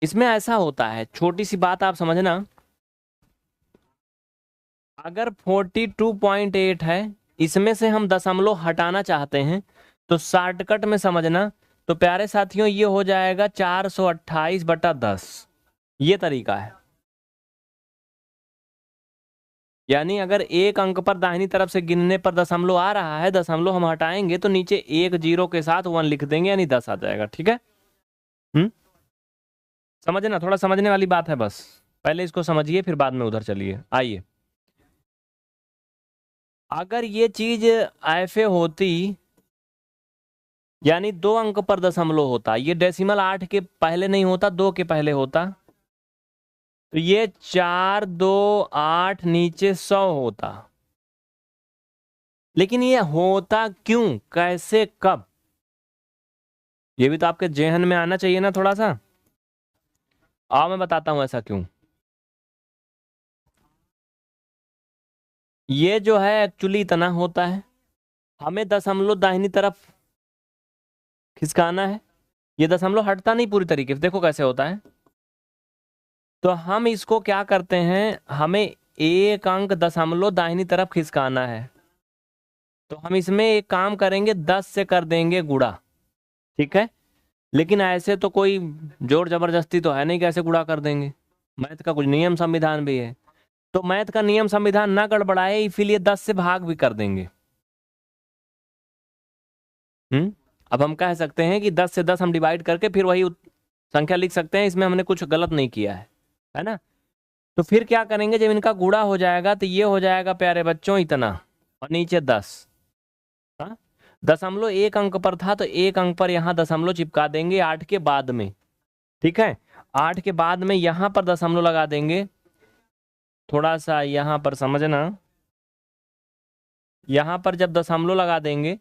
इसमें ऐसा होता है, छोटी सी बात आप समझना, अगर 42.8 है, इसमें से हम दशमलव हटाना चाहते हैं तो शॉर्टकट में समझना, तो प्यारे साथियों ये हो जाएगा 428/10। ये तरीका है। यानी अगर 1 अंक पर दाहिनी तरफ से गिनने पर दशमलव आ रहा है, दशमलव हम हटाएंगे तो नीचे 1 0 के साथ 1 लिख देंगे, यानी 10 आ जाएगा, ठीक है? समझना, थोड़ा समझने वाली बात है, बस पहले इसको समझिए फिर बाद में उधर चलिए। आइए, अगर ये चीज ऐसे होती, यानी 2 अंक पर दशमलव होता, ये डेसिमल 8 के पहले नहीं होता, 2 के पहले होता, तो ये 4 2 8 नीचे 100 होता। लेकिन ये होता क्यों, कैसे, कब, ये भी तो आपके जेहन में आना चाहिए ना थोड़ा सा। आओ मैं बताता हूं ऐसा क्यों। ये जो है एक्चुअली इतना होता है, हमें दशमलव दाहिनी तरफ खिसकाना है, ये दशमलव हटता नहीं पूरी तरीके से, देखो कैसे होता है। तो हम इसको क्या करते हैं, हमें 1 अंक दशमलव दाहिनी तरफ खिसकाना है, तो हम इसमें एक काम करेंगे, 10 से कर देंगे गुणा, ठीक है? लेकिन ऐसे तो कोई जोर जबरदस्ती तो है नहीं, कैसे गुणा कर देंगे, मैथ का कुछ नियम संविधान भी है। तो मैथ का नियम संविधान ना गड़बड़ाए, इसीलिए 10 से भाग भी कर देंगे। अब हम कह सकते हैं कि 10 से 10 हम डिवाइड करके फिर वही संख्या लिख सकते हैं, इसमें हमने कुछ गलत नहीं किया है ना? तो फिर क्या करेंगे, जब इनका गुणा हो जाएगा तो ये हो जाएगा प्यारे बच्चों इतना, और नीचे 10। हाँ, दशमलव 1 अंक पर था तो 1 अंक पर यहाँ दशमलव चिपका देंगे 8 के बाद में, ठीक है? 8 के बाद में यहाँ पर दशमलव लगा देंगे। थोड़ा सा यहाँ पर समझना, यहाँ पर जब दशमलव लगा देंगे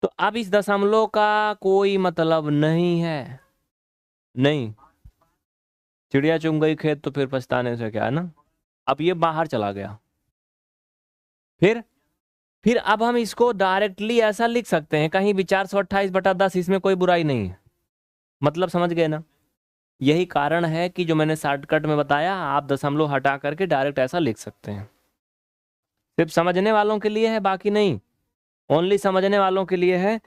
तो अब इस दशमलव का कोई मतलब नहीं है। नहीं, चिड़िया चुग गई खेत तो फिर पछताने से क्या, है ना? अब ये बाहर चला गया। फिर अब हम इसको डायरेक्टली ऐसा लिख सकते हैं कहीं भी, 428/10, इसमें कोई बुराई नहीं है। मतलब समझ गए ना? यही कारण है कि जो मैंने शॉर्टकट में बताया, आप दशमलव हटा करके डायरेक्ट ऐसा लिख सकते हैं। सिर्फ समझने वालों के लिए है, बाकी नहीं, ओनली समझने वालों के लिए है।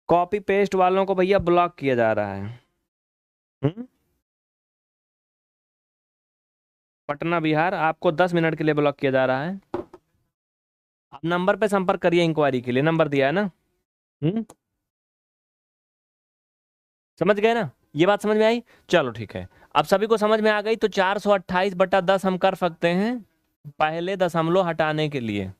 कॉपी पेस्ट वालों को भैया ब्लॉक किया जा रहा है। पटना बिहार आपको 10 मिनट के लिए ब्लॉक किया जा रहा है। आप नंबर पे संपर्क करिए इंक्वायरी के लिए, नंबर दिया है ना। समझ गए ना? ये बात समझ में आई? चलो ठीक है, अब सभी को समझ में आ गई। तो 428/10 हम कर सकते हैं पहले दशमलव हटाने के लिए।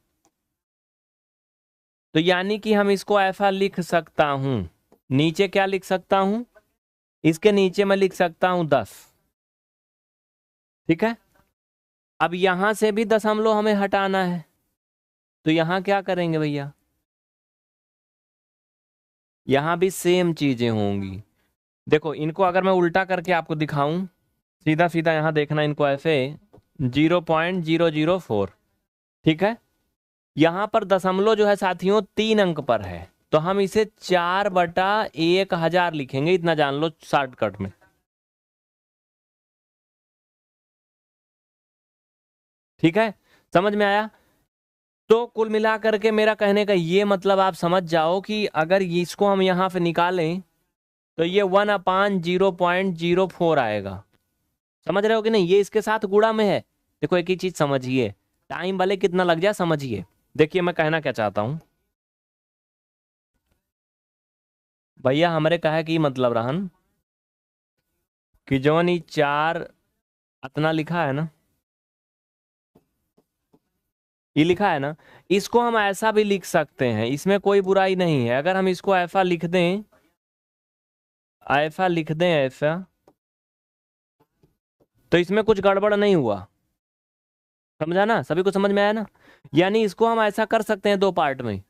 तो यानी कि हम इसको ऐसा लिख सकता हूं, नीचे क्या लिख सकता हूं, इसके नीचे मैं लिख सकता हूं 10। ठीक है, अब यहां से भी दशमलव हमें हटाना है, तो यहां क्या करेंगे भैया, यहां भी सेम चीजें होंगी। देखो इनको अगर मैं उल्टा करके आपको दिखाऊं, सीधा सीधा यहां देखना इनको ऐसे, 0.004। ठीक है, यहां पर दशमलव जो है साथियों 3 अंक पर है, तो हम इसे 4/1000 लिखेंगे, इतना जान लो शॉर्टकट में। ठीक है, समझ में आया। तो कुल मिला करके मेरा कहने का ये मतलब आप समझ जाओ कि अगर इसको हम यहां पे निकालें तो ये 1/0.04 आएगा। समझ रहे हो कि नहीं, ये इसके साथ गुणा में है। देखो एक ही चीज समझिए, टाइम भले कितना लग जाए समझिए। देखिए मैं कहना क्या चाहता हूं भैया, हमारे कहे की मतलब रहन कि जवन ये 4 अतना लिखा है ना, ये लिखा है ना, इसको हम ऐसा भी लिख सकते हैं, इसमें कोई बुराई नहीं है। अगर हम इसको ऐसा लिख दें, ऐसा लिख दें ऐसा, तो इसमें कुछ गड़बड़ नहीं हुआ। समझा ना, सभी को समझ में आया ना। यानी इसको हम ऐसा कर सकते हैं, 2 पार्ट में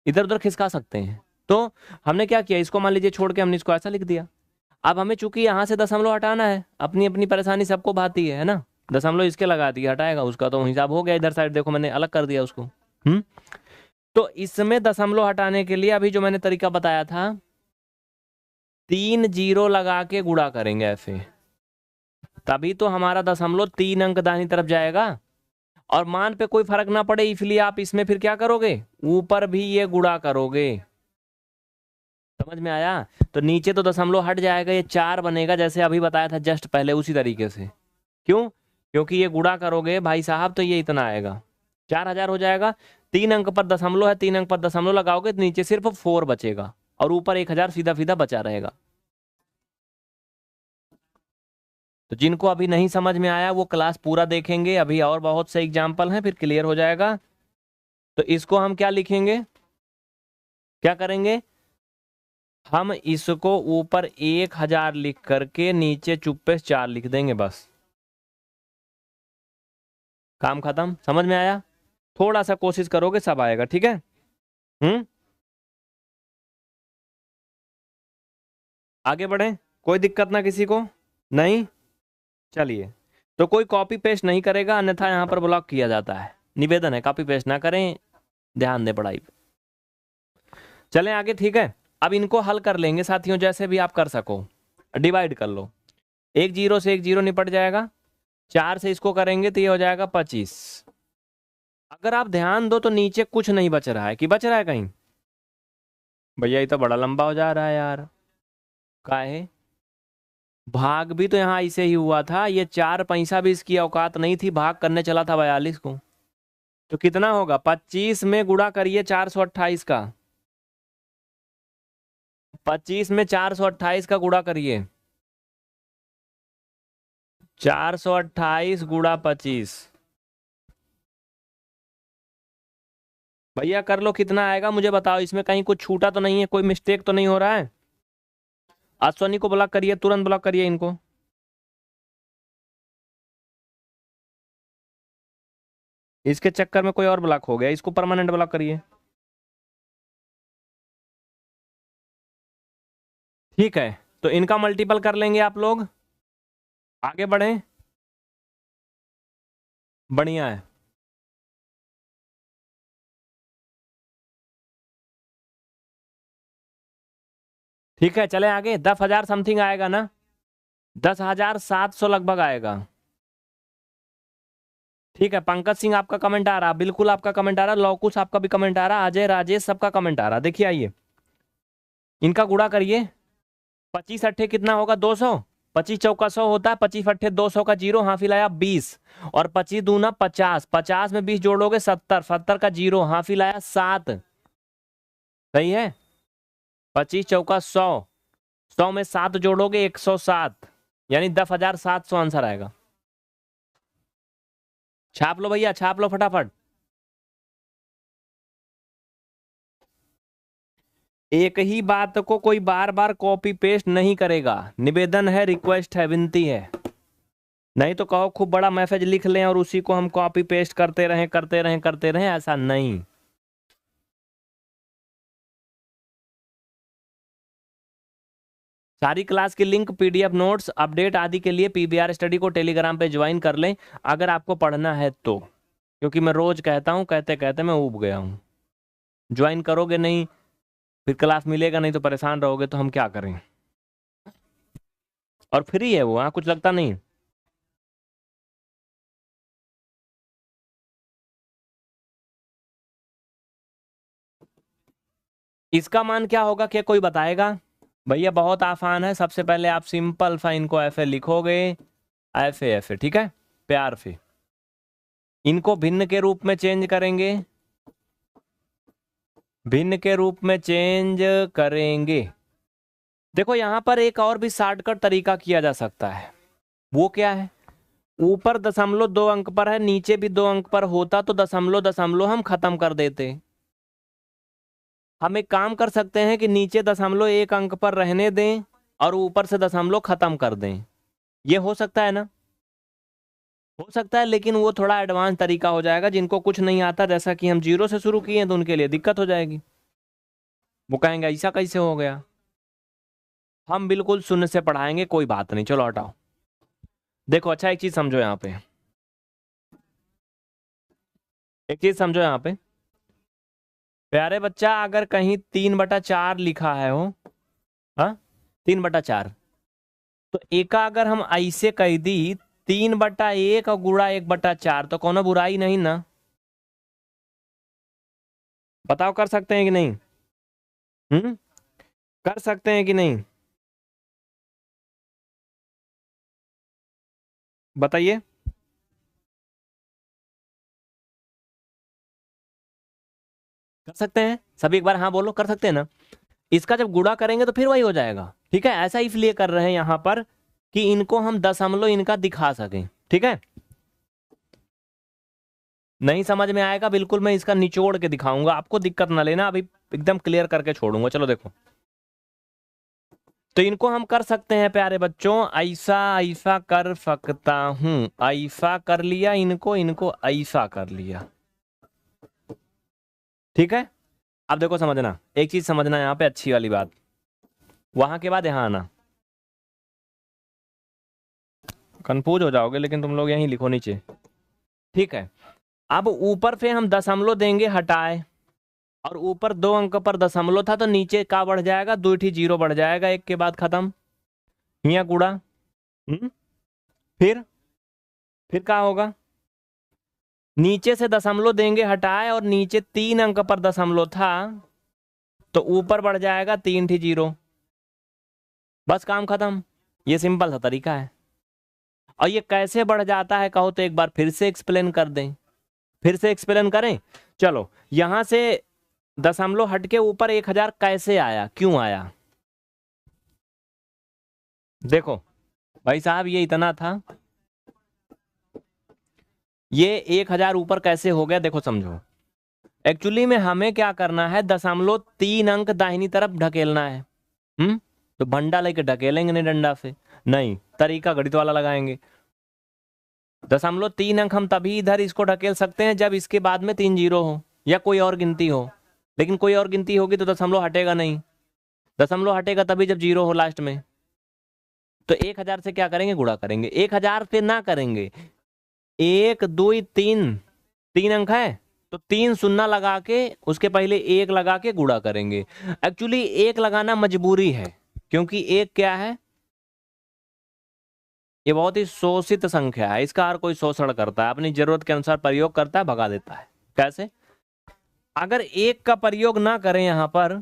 इधर उधर खिसका सकते हैं। तो हमने क्या किया, इसको मान लीजिए छोड़ के हमने इसको ऐसा लिख दिया। अब हमें चूंकि यहाँ से दशमलव हटाना है, अपनी अपनी परेशानी सबको भाती है ना, दशमलव इसके लगा दिया, हटाएगा उसका तो हिसाब हो गया। इधर साइड देखो मैंने अलग कर दिया उसको। तो इसमें दशमलव हटाने के लिए अभी जो मैंने तरीका बताया था, 3 जीरो लगा के गुणा करेंगे ऐसे, तभी तो हमारा दशमलव 3 अंक दाहिनी तरफ जाएगा। और मान पे कोई फर्क ना पड़े, इसलिए आप इसमें फिर क्या करोगे, ऊपर भी ये गुणा करोगे। समझ में आया। तो नीचे तो दशमलव हट जाएगा, ये 4 बनेगा, जैसे अभी बताया था जस्ट पहले उसी तरीके से। क्यों, क्योंकि ये गुणा करोगे भाई साहब तो ये इतना आएगा, 4000 हो जाएगा। 3 अंक पर दशमलव है, 3 अंक पर दशमलव लगाओगे तो नीचे सिर्फ 4 बचेगा, और ऊपर 1000 सीधा सीधा बचा रहेगा। तो जिनको अभी नहीं समझ में आया वो क्लास पूरा देखेंगे, अभी और बहुत से एग्जाम्पल हैं, फिर क्लियर हो जाएगा। तो इसको हम क्या लिखेंगे, क्या करेंगे, हम इसको ऊपर 1000 लिख करके नीचे चुप्पे से 4 लिख देंगे, बस काम खत्म। समझ में आया। थोड़ा सा कोशिश करोगे सब आएगा। ठीक है। हम्म, आगे बढ़े, कोई दिक्कत ना किसी को, नहीं। चलिए, तो कोई कॉपी पेस्ट नहीं करेगा, अन्यथा यहाँ पर ब्लॉक किया जाता है। निवेदन है कॉपी पेस्ट ना करें, ध्यान दें पढ़ाई पे। चलें आगे। ठीक है, अब इनको हल कर लेंगे साथियों, जैसे भी आप कर सको। डिवाइड कर लो, 1 जीरो से 1 जीरो निपट जाएगा, 4 से इसको करेंगे तो ये हो जाएगा 25। अगर आप ध्यान दो तो नीचे कुछ नहीं बच रहा है, कि बच रहा है कहीं, भैया ये तो बड़ा लंबा हो जा रहा है यार। काहे, भाग भी तो यहाँ ऐसे ही हुआ था, ये 4 पैसा भी इसकी औकात नहीं थी, भाग करने चला था 42 को। तो कितना होगा, 25 में गुणा करिए 428 का, 25 में 428 का गुणा करिए, 428 गुणा 25, भैया कर लो, कितना आएगा मुझे बताओ, इसमें कहीं कुछ छूटा तो नहीं है, कोई मिस्टेक तो नहीं हो रहा है। अश्वनी को ब्लॉक करिए, तुरंत ब्लॉक करिए इनको। इसके चक्कर में कोई और ब्लॉक हो गया, इसको परमानेंट ब्लॉक करिए। ठीक है, तो इनका मल्टीपल कर लेंगे आप लोग, आगे बढ़ें। बढ़िया है। ठीक है, चले आगे। 10,000 समथिंग आएगा ना, 10,700 लगभग आएगा। ठीक है, पंकज सिंह आपका कमेंट आ रहा, बिल्कुल आपका कमेंट आ रहा, लौकुश आपका भी कमेंट आ रहा, अजय राजेश सबका कमेंट आ रहा। देखिए आइए, इनका गुणा करिए, 25 अट्ठे कितना होगा, 200, 25 चौका 100 होता है, 25 अट्ठे 200 का जीरो हाफिल आया 20, और 25 दूना 50, 50 में 20 जोड़ोगे 70, 70 का जीरो हाफिल आया 7। सही है, 25 चौका 100, 100 में 7 जोड़ोगे 107, यानी 10,700 आंसर आएगा। छाप लो भैया, छाप लो फटाफट। एक ही बात को कोई बार बार कॉपी पेस्ट नहीं करेगा। निवेदन है, रिक्वेस्ट है, विनती है। नहीं तो कहो खूब बड़ा मैसेज लिख लें और उसी को हम कॉपी पेस्ट करते रहें करते रहें करते रहें, ऐसा नहीं। सारी क्लास की लिंक, पीडीएफ नोट्स, अपडेट आदि के लिए पीबीआर स्टडी को टेलीग्राम पे ज्वाइन कर लें अगर आपको पढ़ना है तो, क्योंकि मैं रोज कहता हूँ, कहते कहते मैं ऊब गया हूँ। ज्वाइन करोगे नहीं फिर क्लास मिलेगा नहीं तो परेशान रहोगे, तो हम क्या करें। और फ्री है वो, हाँ कुछ लगता नहीं। इसका मान क्या होगा, क्या कोई बताएगा? भैया बहुत आसान है। सबसे पहले आप सिंपल सा इनको ऐसे लिखोगे, ऐसे ऐसे, ठीक है, प्यार से। इनको भिन्न के रूप में चेंज करेंगे, भिन्न के रूप में चेंज करेंगे। देखो यहां पर एक और भी शॉर्टकट तरीका किया जा सकता है। वो क्या है? ऊपर दशमलव 2 अंक पर है, नीचे भी 2 अंक पर होता तो दशमलव दशमलव हम खत्म कर देते। हम एक काम कर सकते हैं कि नीचे दशमलव 1 अंक पर रहने दें और ऊपर से दशमलव खत्म कर दें। ये हो सकता है ना? हो सकता है, लेकिन वो थोड़ा एडवांस तरीका हो जाएगा। जिनको कुछ नहीं आता, जैसा कि हम 0 से शुरू किए, तो उनके लिए दिक्कत हो जाएगी। वो कहेंगे ऐसा कैसे हो गया। हम बिल्कुल शून्य से पढ़ाएंगे, कोई बात नहीं। चलो हटाओ। देखो अच्छा एक चीज समझो यहाँ पे, एक चीज समझो यहाँ पे प्यारे बच्चा, अगर कहीं 3/4 लिखा है हो, हाँ 3/4, तो एका अगर हम ऐसे कह दी 3/1 और गुणा 1/4, तो कोनो बुराई नहीं ना? बताओ कर सकते हैं कि नहीं? कर सकते हैं कि नहीं? बताइए। कर सकते हैं सभी, एक बार हाँ बोलो, कर सकते हैं ना? इसका जब गुणा करेंगे तो फिर वही हो जाएगा, ठीक है। ऐसा इसलिए कर रहे हैं यहां पर कि इनको हम दशमलव इनका दिखा सकें, ठीक है। नहीं समझ में आएगा बिल्कुल मैं इसका निचोड़ के दिखाऊंगा, आपको दिक्कत ना लेना, अभी एकदम क्लियर करके छोड़ूंगा। चलो देखो, तो इनको हम कर सकते हैं प्यारे बच्चों, ऐसा ऐसा कर सकता हूं, ऐसा कर लिया इनको, इनको ऐसा कर लिया, ठीक है। अब देखो समझना, एक चीज समझना यहाँ पे अच्छी वाली बात, वहां के बाद यहां आना। कंफ्यूज हो जाओगे, लेकिन तुम लोग यहीं लिखो नीचे, ठीक है। अब ऊपर से हम दशमलव देंगे हटाए, और ऊपर 2 अंक पर दशमलव था, तो नीचे का बढ़ जाएगा, 2 जीरो बढ़ जाएगा, एक के बाद खत्म, यहाँ गुड़ा। फिर क्या होगा? नीचे से दशमलव देंगे हटाए, और नीचे 3 अंक पर दशमलव था, तो ऊपर बढ़ जाएगा 3 जीरो, बस काम खत्म। ये सिंपल सा तरीका है। और ये कैसे बढ़ जाता है कहो तो एक बार फिर से एक्सप्लेन कर दें, फिर से एक्सप्लेन करें। चलो यहां से दशमलव हट के ऊपर 1000 कैसे आया, क्यों आया? देखो भाई साहब, ये इतना था, ये 1000 ऊपर कैसे हो गया, देखो समझो। एक्चुअली में हमें क्या करना है, 3 अंक दाहिनी तरफ ढकेलना है। तो भंडा लेके ढकेलेंगे नहीं डंडा से, नहीं, तरीका गणित वाला लगाएंगे। 3 अंक हम तभी इधर इसको ढकेल सकते हैं जब इसके बाद में 3 जीरो हो या कोई और गिनती हो, लेकिन कोई और गिनती होगी तो दशमलव हटेगा नहीं। दशमलव हटेगा तभी जब जीरो हो लास्ट में। तो 1000 से क्या करेंगे, गुणा करेंगे। 1000 से ना करेंगे, 1 2 3, 3 अंक है तो 3 शून्य लगा के उसके पहले 1 लगा के गुणा करेंगे। एक्चुअली 1 लगाना मजबूरी है, क्योंकि 1 क्या है, ये बहुत ही शोषित संख्या है, इसका हर कोई शोषण करता है, अपनी जरूरत के अनुसार प्रयोग करता है, भगा देता है। कैसे? अगर 1 का प्रयोग ना करें, यहां पर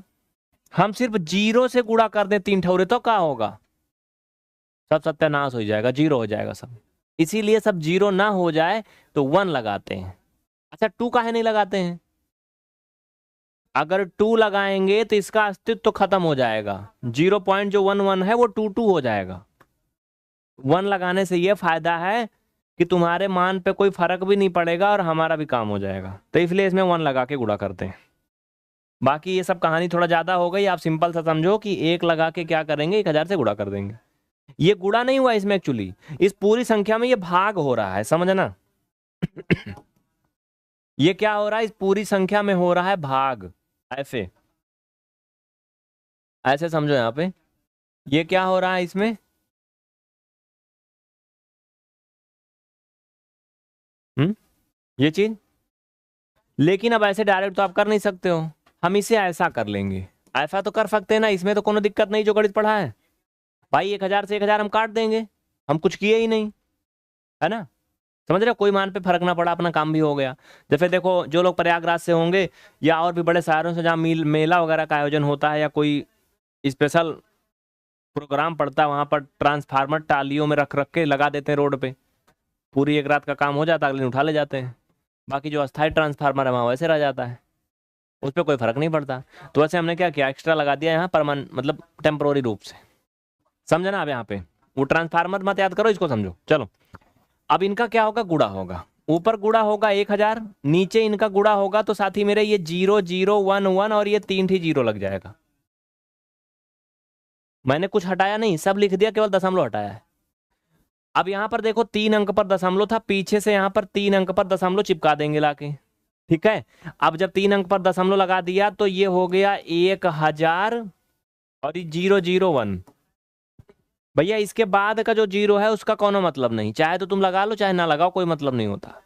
हम सिर्फ 0 से गुणा कर दें 3 ठौरे, तो क्या होगा, सब सत्यानाश हो जाएगा, 0 हो जाएगा सब। इसीलिए सब 0 ना हो जाए तो 1 लगाते हैं। अच्छा 2 काहे नहीं लगाते हैं? अगर 2 लगाएंगे तो इसका अस्तित्व तो खत्म हो जाएगा, 0.11 है वो 2 हो जाएगा। 1 लगाने से ये फायदा है कि तुम्हारे मान पे कोई फर्क भी नहीं पड़ेगा और हमारा भी काम हो जाएगा, तो इसलिए इसमें 1 लगा के गुणा करते हैं। बाकी ये सब कहानी थोड़ा ज्यादा हो गई, आप सिंपल सा समझो कि एक लगा के क्या करेंगे, 1000 से गुणा कर देंगे। ये गुणा नहीं हुआ इसमें एक्चुअली, इस पूरी संख्या में ये भाग हो रहा है, समझना। ये क्या हो रहा है, इस पूरी संख्या में हो रहा है भाग, ऐसे ऐसे समझो यहाँ पे, ये क्या हो रहा है इसमें, ये चीज। लेकिन अब ऐसे डायरेक्ट तो आप कर नहीं सकते हो, हम इसे ऐसा कर लेंगे, ऐसा तो कर सकते हैं ना, इसमें तो कोनो दिक्कत नहीं जो गणित पढ़ा है। भाई 1000 से 1000 हम काट देंगे, हम कुछ किए ही नहीं, है ना। समझ रहे हो, कोई मान पे फर्क ना पड़ा, अपना काम भी हो गया। जैसे देखो जो लोग प्रयागराज से होंगे या और भी बड़े शहरों से जहाँ मेला वगैरह का आयोजन होता है या कोई स्पेशल प्रोग्राम पड़ता है, वहां पर ट्रांसफार्मर टालियों में रख रख के लगा देते हैं रोड पे, पूरी एक रात का काम हो जाता है, अगले दिन उठा ले जाते हैं। बाकी जो अस्थायी ट्रांसफार्मर है वहाँ वैसे रह जाता है, उस पर कोई फर्क नहीं पड़ता। तो वैसे हमने क्या किया, एक्स्ट्रा लगा दिया यहाँ परमानेंट, मतलब टेम्पोररी रूप से, समझे ना। अब यहाँ पे वो ट्रांसफार्मर मत याद करो, इसको समझो। चलो अब इनका क्या होगा, गुड़ा होगा, ऊपर गुड़ा होगा 1000, नीचे इनका गुड़ा होगा, तो साथी मेरे ये 0011 और ये 3 जीरो लग जाएगा। मैंने कुछ हटाया नहीं, सब लिख दिया, केवल दशमलव हटाया है। अब यहां पर देखो 3 अंक पर दशमलव था, पीछे से यहां पर 3 अंक पर दशमलव चिपका देंगे लाके, ठीक है। अब जब 3 अंक पर दशमलव लगा दिया तो ये हो गया 1000 और ये 001। भैया इसके बाद का जो जीरो है उसका कोनो मतलब नहीं, चाहे तो तुम लगा लो चाहे ना लगाओ, कोई मतलब नहीं होता।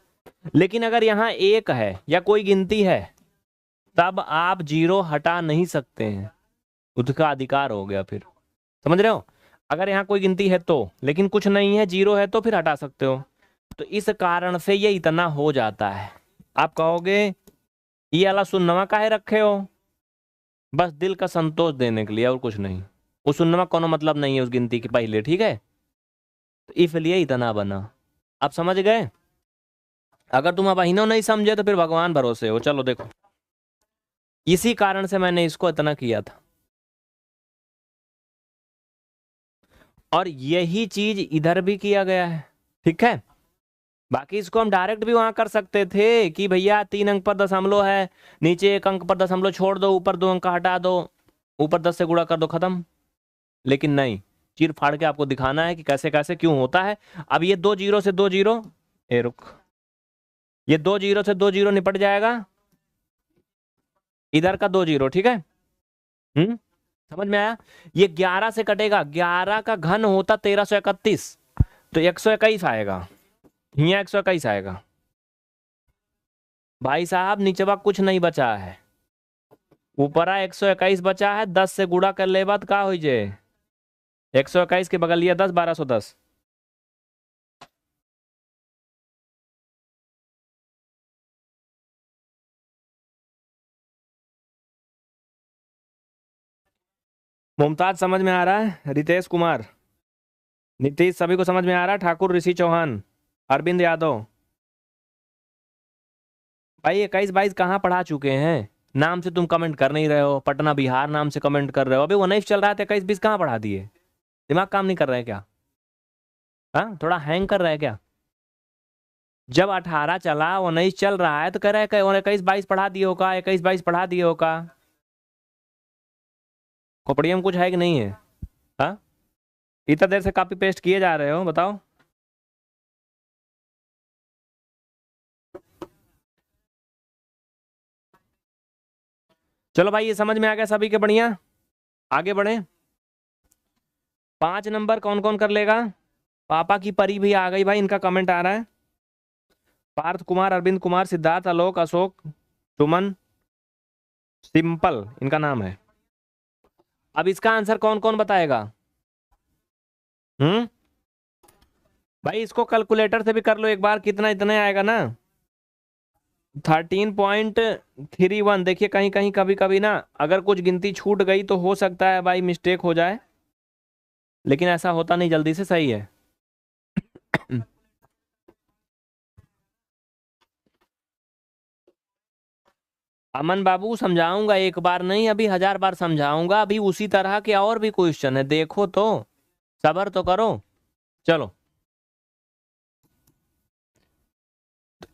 लेकिन अगर यहाँ एक है या कोई गिनती है तब आप जीरो हटा नहीं सकते हैं, उसका अधिकार हो गया फिर, समझ रहे हो। अगर यहाँ कोई गिनती है तो, लेकिन कुछ नहीं है, जीरो है, तो फिर हटा सकते हो। तो इस कारण से ये इतना हो जाता है। आप कहोगे ये वाला शून्यवा काहे रखे हो, बस दिल का संतोष देने के लिए, और कुछ नहीं। वो शून्यवा कोनो मतलब नहीं है उस गिनती के पहले, ठीक है। तो इसलिए इतना बना, आप समझ गए। अगर तुम अब अहिनो नहीं समझे तो फिर भगवान भरोसे हो। चलो देखो, इसी कारण से मैंने इसको इतना किया था, और यही चीज इधर भी किया गया है, ठीक है। बाकी इसको हम डायरेक्ट भी वहां कर सकते थे कि भैया 3 अंक पर दशमलव है, नीचे 1 अंक पर दशमलव छोड़ दो, ऊपर 2 अंक हटा दो, ऊपर 10 से गुणा कर दो, खत्म। लेकिन नहीं, चीर फाड़ के आपको दिखाना है कि कैसे कैसे क्यों होता है। अब ये 2 जीरो से 2 जीरो, ए रुक, ये 2 जीरो से 2 जीरो निपट जाएगा, इधर का 2 जीरो, ठीक है। समझ में आया। ये 11 से कटेगा, 11 का घन होता 1331, तो 121 आएगा, यहाँ 121 आएगा। भाई साहब नीचवा कुछ नहीं बचा है, ऊपरा 121 बचा है, 10 से गुणा कर ले बाद का हो जाए, 121 के बगल लिया 10, 1210। मुमताज समझ में आ रहा है, रितेश कुमार, नीतीश, सभी को समझ में आ रहा है, ठाकुर ऋषि चौहान, अरविंद यादव। भाई 21 22 कहाँ पढ़ा चुके हैं, नाम से तुम कमेंट कर नहीं रहे हो, पटना बिहार नाम से कमेंट कर रहे हो। अभी 19 चल रहा है, 21 20 कहाँ पढ़ा दिए, दिमाग काम नहीं कर रहा है क्या, हाँ थोड़ा हैंग कर रहा है क्या। जब 18 चला, 19 चल रहा है, तो कह रहे हैं 21 22 पढ़ा दिए होगा, 21 22 पढ़ा दिए होगा। खोपड़िया में कुछ है कि नहीं है, हाँ। इतना देर से कॉपी पेस्ट किए जा रहे हो, बताओ। चलो भाई ये समझ में आ गया सभी के, बढ़िया, आगे बढ़े। 5 नंबर कौन कौन कर लेगा, पापा की परी भी आ गई भाई, इनका कमेंट आ रहा है। पार्थ कुमार, अरविंद कुमार, सिद्धार्थ, आलोक, अशोक, सुमन, सिंपल इनका नाम है। अब इसका आंसर कौन कौन बताएगा, हम्म। भाई इसको कैलकुलेटर से भी कर लो एक बार, कितना इतना आएगा ना, 13.31। देखिए कहीं कहीं कभी कभी ना अगर कुछ गिनती छूट गई तो हो सकता है भाई मिस्टेक हो जाए, लेकिन ऐसा होता नहीं, जल्दी से सही है। अमन बाबू समझाऊंगा, एक बार नहीं अभी 1000 बार समझाऊंगा, अभी उसी तरह के और भी क्वेश्चन है, देखो तो, सबर तो करो। चलो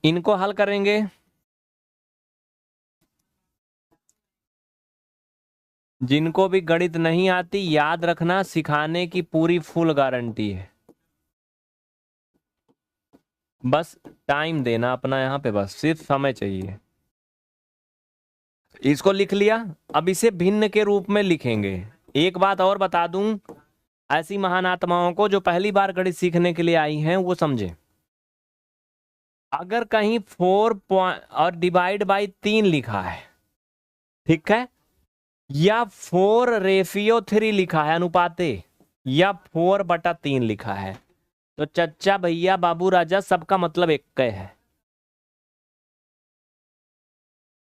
इनको हल करेंगे। जिनको भी गणित नहीं आती याद रखना, सिखाने की पूरी फुल गारंटी है, बस टाइम देना अपना यहाँ पे, बस सिर्फ समय चाहिए। इसको लिख लिया, अब इसे भिन्न के रूप में लिखेंगे। एक बात और बता दूं, ऐसी महान आत्माओं को जो पहली बार गणित सीखने के लिए आई हैं वो समझे, अगर कहीं 4 और डिवाइड बाई 3 लिखा है, ठीक है, या 4:3 लिखा है अनुपाते, या 4/3 लिखा है, तो चच्चा भैया बाबू राजा सबका मतलब एक है।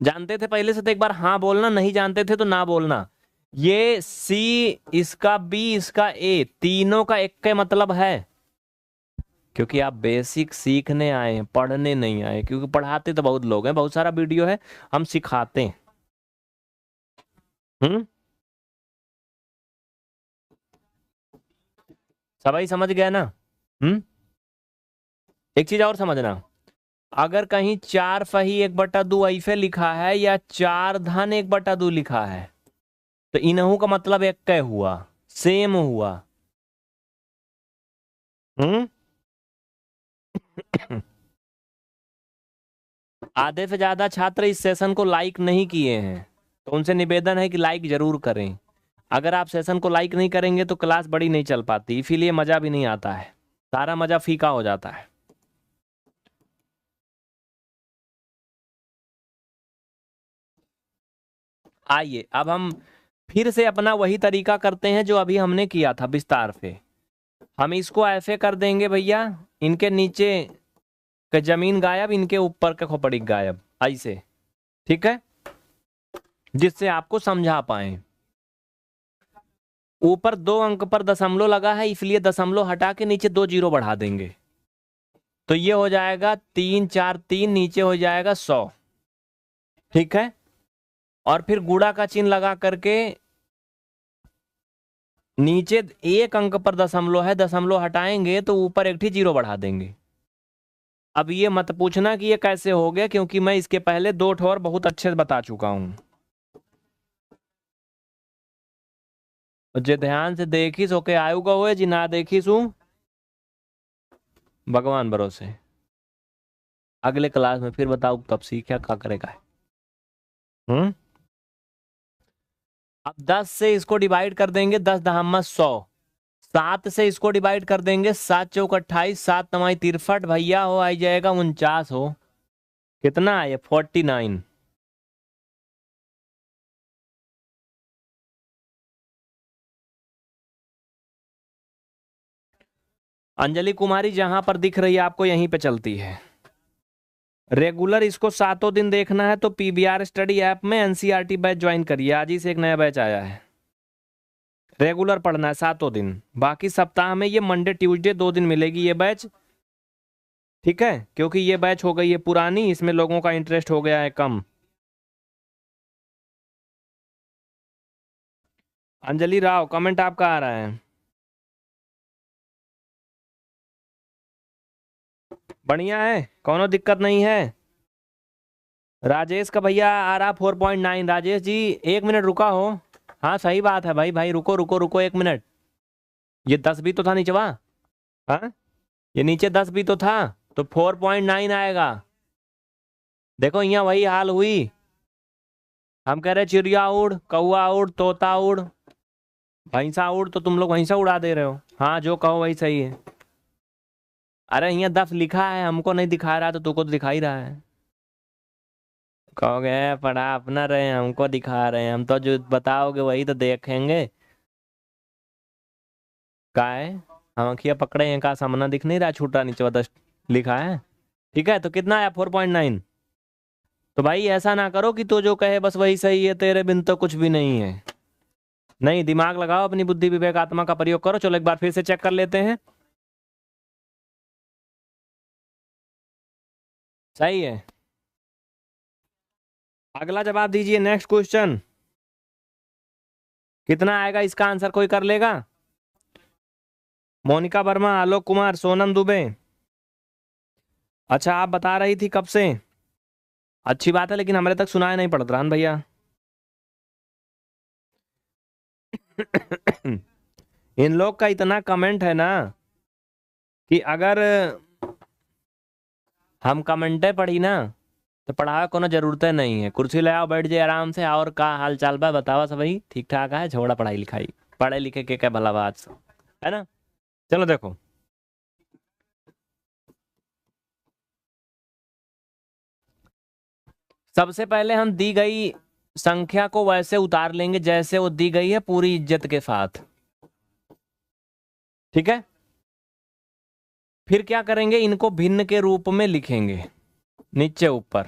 जानते थे पहले से तो एक बार हाँ बोलना, नहीं जानते थे तो ना बोलना। ये सी, इसका बी, इसका ए, तीनों का एक का मतलब है, क्योंकि आप बेसिक सीखने आए हैं, पढ़ने नहीं आए। क्योंकि पढ़ाते तो बहुत लोग हैं, बहुत सारा वीडियो है, हम सिखाते हैं। सभी समझ गया ना? हम्म। एक चीज और समझना, अगर कहीं 4/1/2 ऐसे लिखा है या 4/1/2 लिखा है, तो इनहू का मतलब एक कै हुआ, सेम हुआ। हम्म। आधे से ज्यादा छात्र इस सेशन को लाइक नहीं किए हैं, तो उनसे निवेदन है कि लाइक जरूर करें। अगर आप सेशन को लाइक नहीं करेंगे तो क्लास बड़ी नहीं चल पाती, इसीलिए मजा भी नहीं आता है, सारा मजा फीका हो जाता है। आइए अब हम फिर से अपना वही तरीका करते हैं जो अभी हमने किया था विस्तार से। हम इसको ऐसे कर देंगे भैया, इनके नीचे का जमीन गायब, इनके ऊपर का खोपड़ी गायब, ऐसे, ठीक है, जिससे आपको समझा पाए। ऊपर 2 अंक पर दशमलव लगा है, इसलिए दशमलव हटा के नीचे 2 जीरो बढ़ा देंगे, तो ये हो जाएगा 343, नीचे हो जाएगा 100, ठीक है। और फिर गुणा का चिन्ह लगा करके नीचे 1 अंक पर दशमलव है, दशमलव हटाएंगे तो ऊपर एक ही जीरो बढ़ा देंगे। अब ये मत पूछना कि ये कैसे हो गया, क्योंकि मैं इसके पहले 2 ठोर बहुत अच्छे से बता चुका हूं। जे ध्यान से देखी सो के आयु का हुए, जी ना देखी सू भगवान भरोसे। अगले क्लास में फिर बताऊ तब सीखा क्या करेगा। हम्म। अब 10 से इसको डिवाइड कर देंगे, 10 दहम्मा 100। 7 से इसको डिवाइड कर देंगे, 7×4 = 28, 7×9 = 63, भैया हो आ जाएगा 49 हो। कितना है ये? 49। अंजलि कुमारी जहां पर दिख रही है आपको यहीं पे चलती है। रेगुलर इसको 7 दिन देखना है तो पीबीआर स्टडी ऐप में एनसीईआरटी बैच ज्वाइन करिए, आज ही से एक नया बैच आया है। रेगुलर पढ़ना है 7 दिन, बाकी सप्ताह में ये मंडे ट्यूसडे 2 दिन मिलेगी ये बैच, ठीक है, क्योंकि ये बैच हो गई है पुरानी, इसमें लोगों का इंटरेस्ट हो गया है कम। अंजलि राव कमेंट आपका आ रहा है, बढ़िया है, कोनो दिक्कत नहीं है। राजेश का भैया आ रहा 4.9। राजेश जी 1 मिनट रुका हो। हाँ सही बात है भाई, भाई रुको रुको रुको 1 मिनट। ये 10 भी तो था नीचवा, हाँ ये नीचे 10 भी तो था, तो 4.9 आएगा। देखो यहाँ वही हाल हुई, हम कह रहे चिड़िया उड़, कौआ उड़, तोता उड़, भैंसा उड़, तो तुम लोग भैंसा उड़ा दे रहे हो। हाँ जो कहो वही सही है। अरे यहाँ 10 लिखा है, हमको नहीं दिखा रहा तो तुमको तो दिखा ही रहा है। कहोगे पढ़ा अपना रहे, हमको दिखा रहे हैं, हम तो जो बताओगे वही तो देखेंगे। का है, हम अखिया पकड़े हैं, का सामना दिख नहीं रहा, छूटा नीचे 10 लिखा है, ठीक है। तो कितना आया? 4.9। तो भाई ऐसा ना करो कि तो जो कहे बस वही सही है, तेरे बिन तो कुछ भी नहीं है। नहीं, दिमाग लगाओ, अपनी बुद्धि विवेक आत्मा का प्रयोग करो। चलो एक बार फिर से चेक कर लेते हैं, सही है। अगला जवाब दीजिए, नेक्स्ट क्वेश्चन। कितना आएगा इसका आंसर, कोई कर लेगा? मोनिका वर्मा, आलोक कुमार, सोनम दुबे। अच्छा आप बता रही थी कब से, अच्छी बात है, लेकिन हमारे तक सुनाया नहीं पड़ता रान भैया। इन लोग का इतना कमेंट है ना कि अगर हम कमेंटे पढ़ी ना तो पढ़ावे कोनो जरूरत नहीं है। कुर्सी ले आओ, बैठ जाए आराम से। और का हाल चाल बा बतावा सब भाई, ठीक ठाक है? छोड़ा पढ़ाई लिखाई, पढ़े लिखे के क्या भला बात सब, है ना? चलो देखो, सबसे पहले हम दी गई संख्या को वैसे उतार लेंगे जैसे वो दी गई है, पूरी इज्जत के साथ। ठीक है, फिर क्या करेंगे, इनको भिन्न के रूप में लिखेंगे, नीचे ऊपर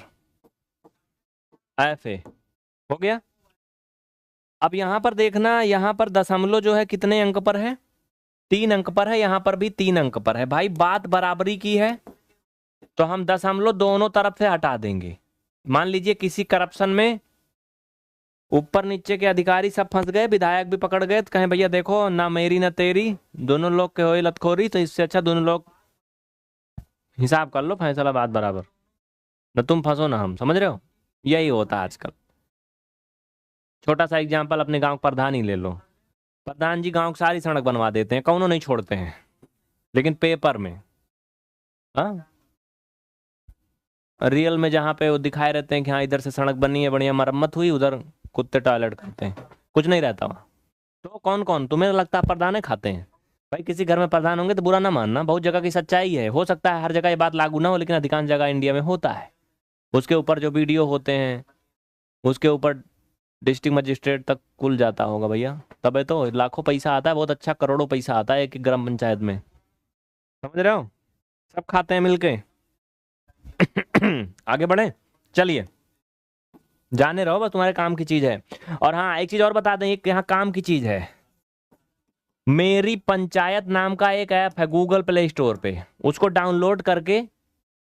ऐसे। हो गया। अब यहां पर देखना, यहां पर दशमलव जो है कितने अंक पर है? 3 अंक पर है। यहां पर भी 3 अंक पर है। भाई बात बराबरी की है तो हम दशमलव दोनों तरफ से हटा देंगे। मान लीजिए किसी करप्शन में ऊपर नीचे के अधिकारी सब फंस गए, विधायक भी पकड़ गए, तो कहें भैया देखो ना मेरी ना तेरी, दोनों लोग के हो लतखोरी, तो इससे अच्छा दोनों लोग हिसाब कर लो, फैसला बात बराबर, न तुम फंसो ना हम। समझ रहे हो? यही होता है आजकल। छोटा सा एग्जाम्पल, अपने गांव का प्रधान ही ले लो। प्रधान जी गांव की सारी सड़क बनवा देते हैं, कौनों नहीं छोड़ते हैं, लेकिन पेपर में, हाँ, रियल में जहाँ पे वो दिखाए रहते हैं कि हाँ इधर से सड़क बनी है, बढ़िया मरम्मत हुई, उधर कुत्ते टॉयलेट करते हैं, कुछ नहीं रहता वहाँ। तो कौन कौन तुम्हें लगता है प्रधान खाते हैं? भाई किसी घर में प्रधान होंगे तो बुरा ना मानना, बहुत जगह की सच्चाई है। हो सकता है हर जगह ये बात लागू ना हो, लेकिन अधिकांश जगह इंडिया में होता है। उसके ऊपर जो वीडियो होते हैं, उसके ऊपर डिस्ट्रिक्ट मजिस्ट्रेट तक कुल जाता होगा भैया, तबे तो लाखों पैसा आता है, बहुत अच्छा, करोड़ों पैसा आता है एक एक ग्राम पंचायत में। समझ रहे हो? सब खाते हैं मिलके। आगे बढ़े, चलिए, जाने रहो, बस तुम्हारे काम की चीज है। और हाँ, एक चीज और बता दें, एक यहाँ काम की चीज है। मेरी पंचायत नाम का एक ऐप है गूगल प्ले स्टोर पे, उसको डाउनलोड करके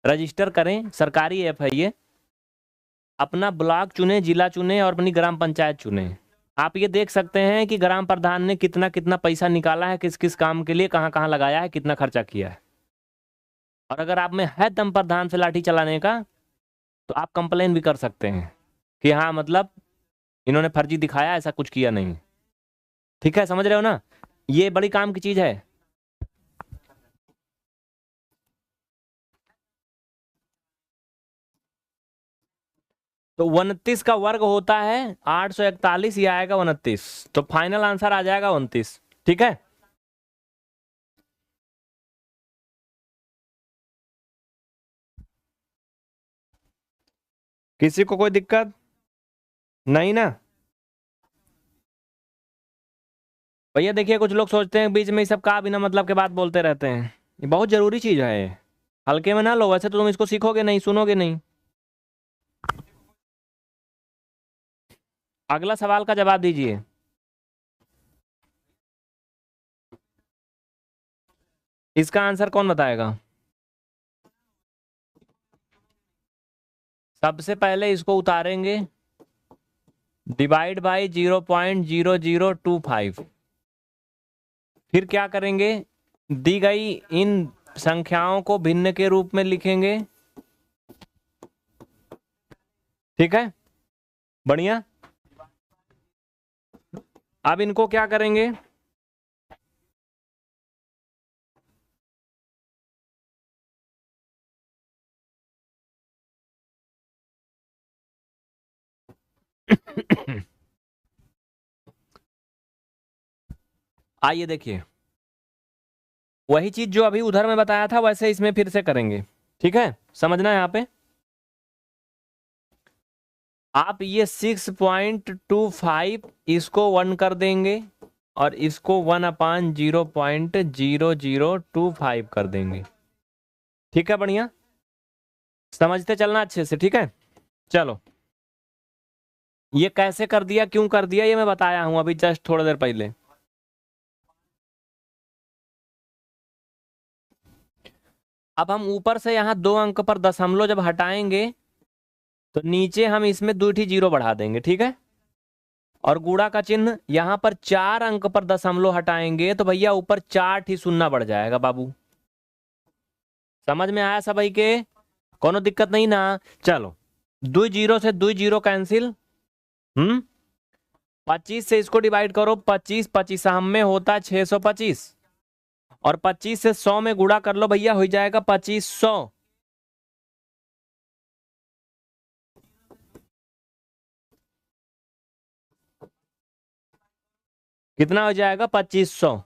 रजिस्टर करें। सरकारी ऐप है ये। अपना ब्लॉक चुने, जिला चुने और अपनी ग्राम पंचायत चुने। आप ये देख सकते हैं कि ग्राम प्रधान ने कितना कितना पैसा निकाला है, किस किस काम के लिए, कहाँ कहाँ लगाया है, कितना खर्चा किया है। और अगर आप में है दम प्रधान से लाठी चलाने का, तो आप कंप्लेन भी कर सकते हैं कि हाँ मतलब इन्होंने फर्जी दिखाया, ऐसा कुछ किया नहीं। ठीक है, समझ रहे हो ना? ये बड़ी काम की चीज है। तो 29 का वर्ग होता है 841, ये आएगा 29, तो फाइनल आंसर आ जाएगा 29। ठीक है, किसी को कोई दिक्कत नहीं ना? भैया देखिए, कुछ लोग सोचते हैं बीच में ये सब का बिना मतलब के बात बोलते रहते हैं, ये बहुत जरूरी चीज है ये। हल्के में ना लो, वैसे तो तुम इसको सीखोगे नहीं, सुनोगे नहीं। अगला सवाल का जवाब दीजिए। इसका आंसर कौन बताएगा? सबसे पहले इसको उतारेंगे, डिवाइड बाई 0.0025। फिर क्या करेंगे, दी गई इन संख्याओं को भिन्न के रूप में लिखेंगे। ठीक है, बढ़िया। अब इनको क्या करेंगे, आइए देखिए, वही चीज जो अभी उधर में बताया था वैसे इसमें फिर से करेंगे। ठीक है, समझना है यहाँ पे। आप ये 6.25 इसको 1 कर देंगे और इसको 1/0.0025 कर देंगे। ठीक है, बढ़िया, समझते चलना अच्छे से। ठीक है, चलो, ये कैसे कर दिया, क्यों कर दिया, ये मैं बताया हूं अभी जस्ट थोड़ी देर पहले। अब हम ऊपर से यहाँ 2 अंक पर दशमलव जब हटाएंगे तो नीचे हम इसमें 2 जीरो बढ़ा देंगे। ठीक है, और गुणा का चिन्ह, यहां पर 4 अंक पर दशमलव हटाएंगे तो भैया ऊपर 4 ही शून्य बढ़ जाएगा बाबू। समझ में आया सब भाई के? कोनो दिक्कत नहीं ना? चलो, 2 जीरो से 2 जीरो कैंसिल, 25 से इसको डिवाइड करो, 25 25 में होता है 625, और 25 से 100 में गुणा कर लो भैया, हो जाएगा 2500। कितना हो जाएगा? 2500।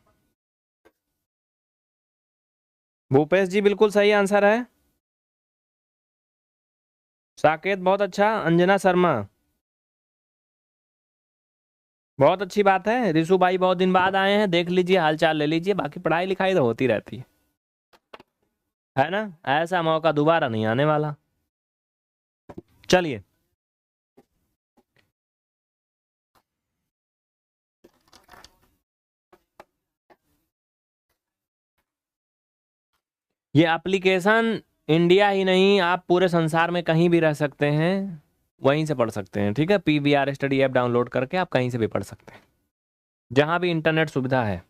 भूपेश जी बिल्कुल सही आंसर है। साकेत बहुत अच्छा। अंजना शर्मा बहुत अच्छी बात है। रिशु भाई बहुत दिन बाद आए हैं, देख लीजिए, हाल चाल ले लीजिए, बाकी पढ़ाई लिखाई तो होती रहती है ना। ऐसा मौका दोबारा नहीं आने वाला। चलिए, ये एप्लीकेशन इंडिया ही नहीं, आप पूरे संसार में कहीं भी रह सकते हैं, वहीं से पढ़ सकते हैं। ठीक है, PVR स्टडी ऐप डाउनलोड करके आप कहीं से भी पढ़ सकते हैं, जहां भी इंटरनेट सुविधा है।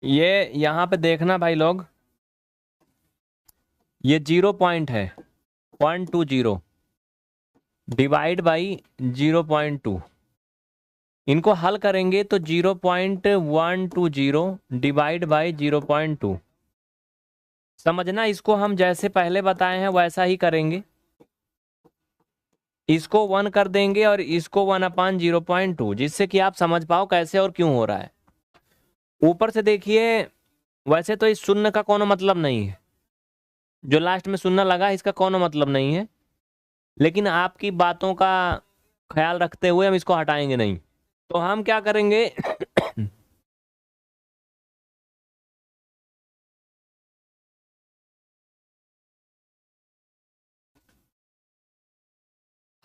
ये यहाँ पे देखना भाई लोग, ये 0 पॉइंट है, 0.20 डिवाइड बाई 0.2। इनको हल करेंगे तो 0.120 डिवाइड बाई 0.2। समझना, इसको हम जैसे पहले बताए हैं वैसा ही करेंगे। इसको 1 कर देंगे और इसको 1/0.2, जिससे कि आप समझ पाओ कैसे और क्यों हो रहा है। ऊपर से देखिए, वैसे तो इस शून्य का कोनो मतलब नहीं है, जो लास्ट में शून्य लगा इसका कोनो मतलब नहीं है, लेकिन आपकी बातों का ख्याल रखते हुए हम इसको हटाएंगे नहीं। तो हम क्या करेंगे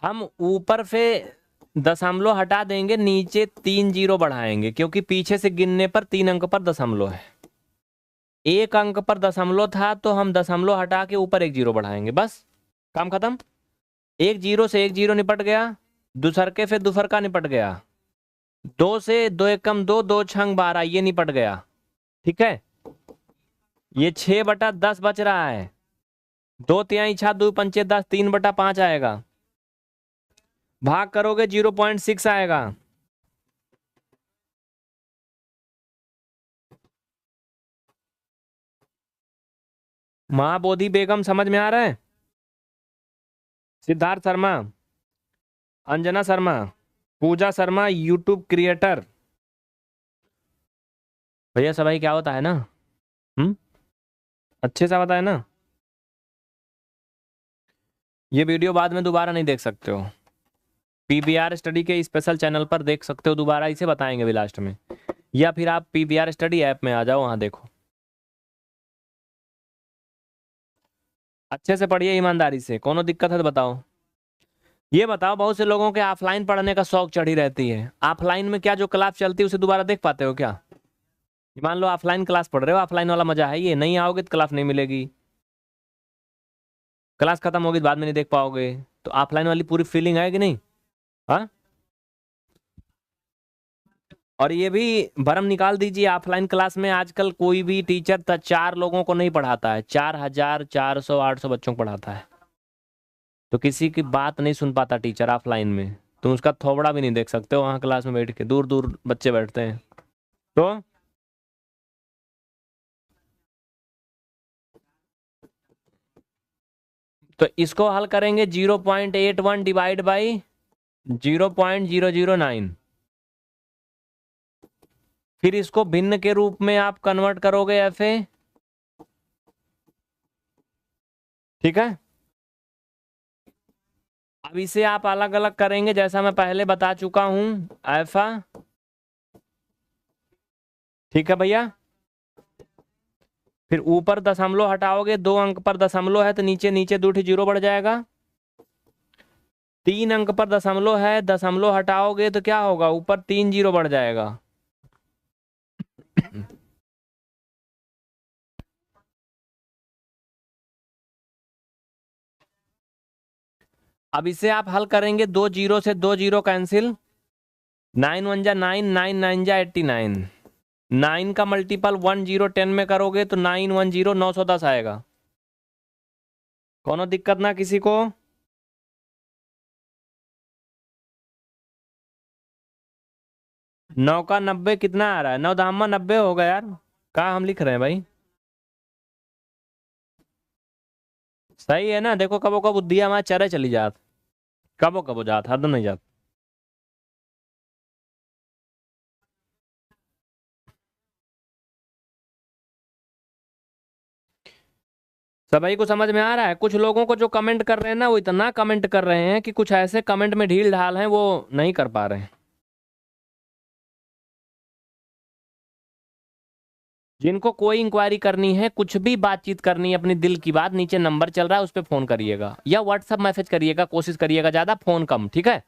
हम ऊपर से दशमलव हटा देंगे, नीचे 3 जीरो बढ़ाएंगे, क्योंकि पीछे से गिनने पर 3 अंक पर दशमलव है। 1 अंक पर दशमलव था तो हम दशमलव हटा के ऊपर 1 जीरो बढ़ाएंगे, बस काम खत्म। 1 जीरो से 1 जीरो निपट गया, दुसरके से दुफरका निपट गया, 2 से 2 एकम 2, 2 छंग 12, ये निपट गया। ठीक है, ये 6/10 बच रहा है, 2 तिहाई 6, 2 पंचे 10, 3/5 आएगा, भाग करोगे 0.6 आएगा। महाबोधि बेगम समझ में आ रहा है? सिद्धार्थ शर्मा, अंजना शर्मा, पूजा शर्मा, यूट्यूब क्रिएटर, भैया सभाई क्या होता है ना? अच्छे से बताए ना। ये वीडियो बाद में दोबारा नहीं देख सकते हो, PVR स्टडी के स्पेशल चैनल पर देख सकते हो दोबारा, इसे बताएंगे अभी लास्ट में, या फिर आप PVR स्टडी ऐप में आ जाओ, वहां देखो। अच्छे से पढ़िए, ईमानदारी से, कोनो दिक्कत है तो बताओ। ये बताओ, बहुत से लोगों के ऑफलाइन पढ़ने का शौक चढ़ी रहती है, ऑफलाइन में क्या जो क्लास चलती है उसे दोबारा देख पाते हो क्या? मान लो ऑफलाइन क्लास पढ़ रहे हो, ऑफलाइन वाला मजा है, ये नहीं आओगे तो क्लास नहीं मिलेगी, क्लास खत्म होगी तो बाद में नहीं देख पाओगे, तो ऑफलाइन वाली पूरी फीलिंग है कि नहीं? हाँ, और ये भी भरम निकाल दीजिए, ऑफलाइन क्लास में आजकल कोई भी टीचर 4 लोगों को नहीं पढ़ाता है, 4,400 800 बच्चों को पढ़ाता है, तो किसी की बात नहीं सुन पाता टीचर ऑफलाइन में, तुम उसका थोबड़ा भी नहीं देख सकते हो वहां क्लास में बैठ के, दूर दूर बच्चे बैठते हैं। तो इसको हल करेंगे 0.81 डिवाइड बाई 0.009, फिर इसको भिन्न के रूप में आप कन्वर्ट करोगे ऐसे। ठीक है, अब इसे आप अलग अलग करेंगे जैसा मैं पहले बता चुका हूं, ऐसा। ठीक है भैया, फिर ऊपर दशमलव हटाओगे, 2 अंक पर दशमलव है तो नीचे नीचे 2 जीरो बढ़ जाएगा, 3 अंक पर दशमलव है, दशमलव हटाओगे तो क्या होगा, ऊपर 3 जीरो बढ़ जाएगा। अब इसे आप हल करेंगे, 2 जीरो से 2 जीरो कैंसिल, 9 1 जा 9, 9 9 जा 89, 9 का मल्टीपल 1 0 10 में करोगे तो 9 1 0 910 आएगा। कोनो दिक्कत ना किसी को। नौ का 90 कितना आ रहा है? 9 दामा 90 होगा यार। कहाँ हम लिख रहे हैं भाई? सही है ना? देखो कबो कब बुद्धिया हमारे चरे चली जात, कबो कबो जात, हद नहीं जात। सभी को समझ में आ रहा है? कुछ लोगों को जो कमेंट कर रहे हैं ना, वो इतना कमेंट कर रहे हैं कि कुछ ऐसे कमेंट में ढील ढाल हैं, वो नहीं कर पा रहे हैं। जिनको कोई इंक्वायरी करनी है, कुछ भी बातचीत करनी है अपनी दिल की बात, नीचे नंबर चल रहा है, उस पर फोन करिएगा या व्हाट्सअप मैसेज करिएगा, कोशिश करिएगा ज्यादा, फोन कम, ठीक है?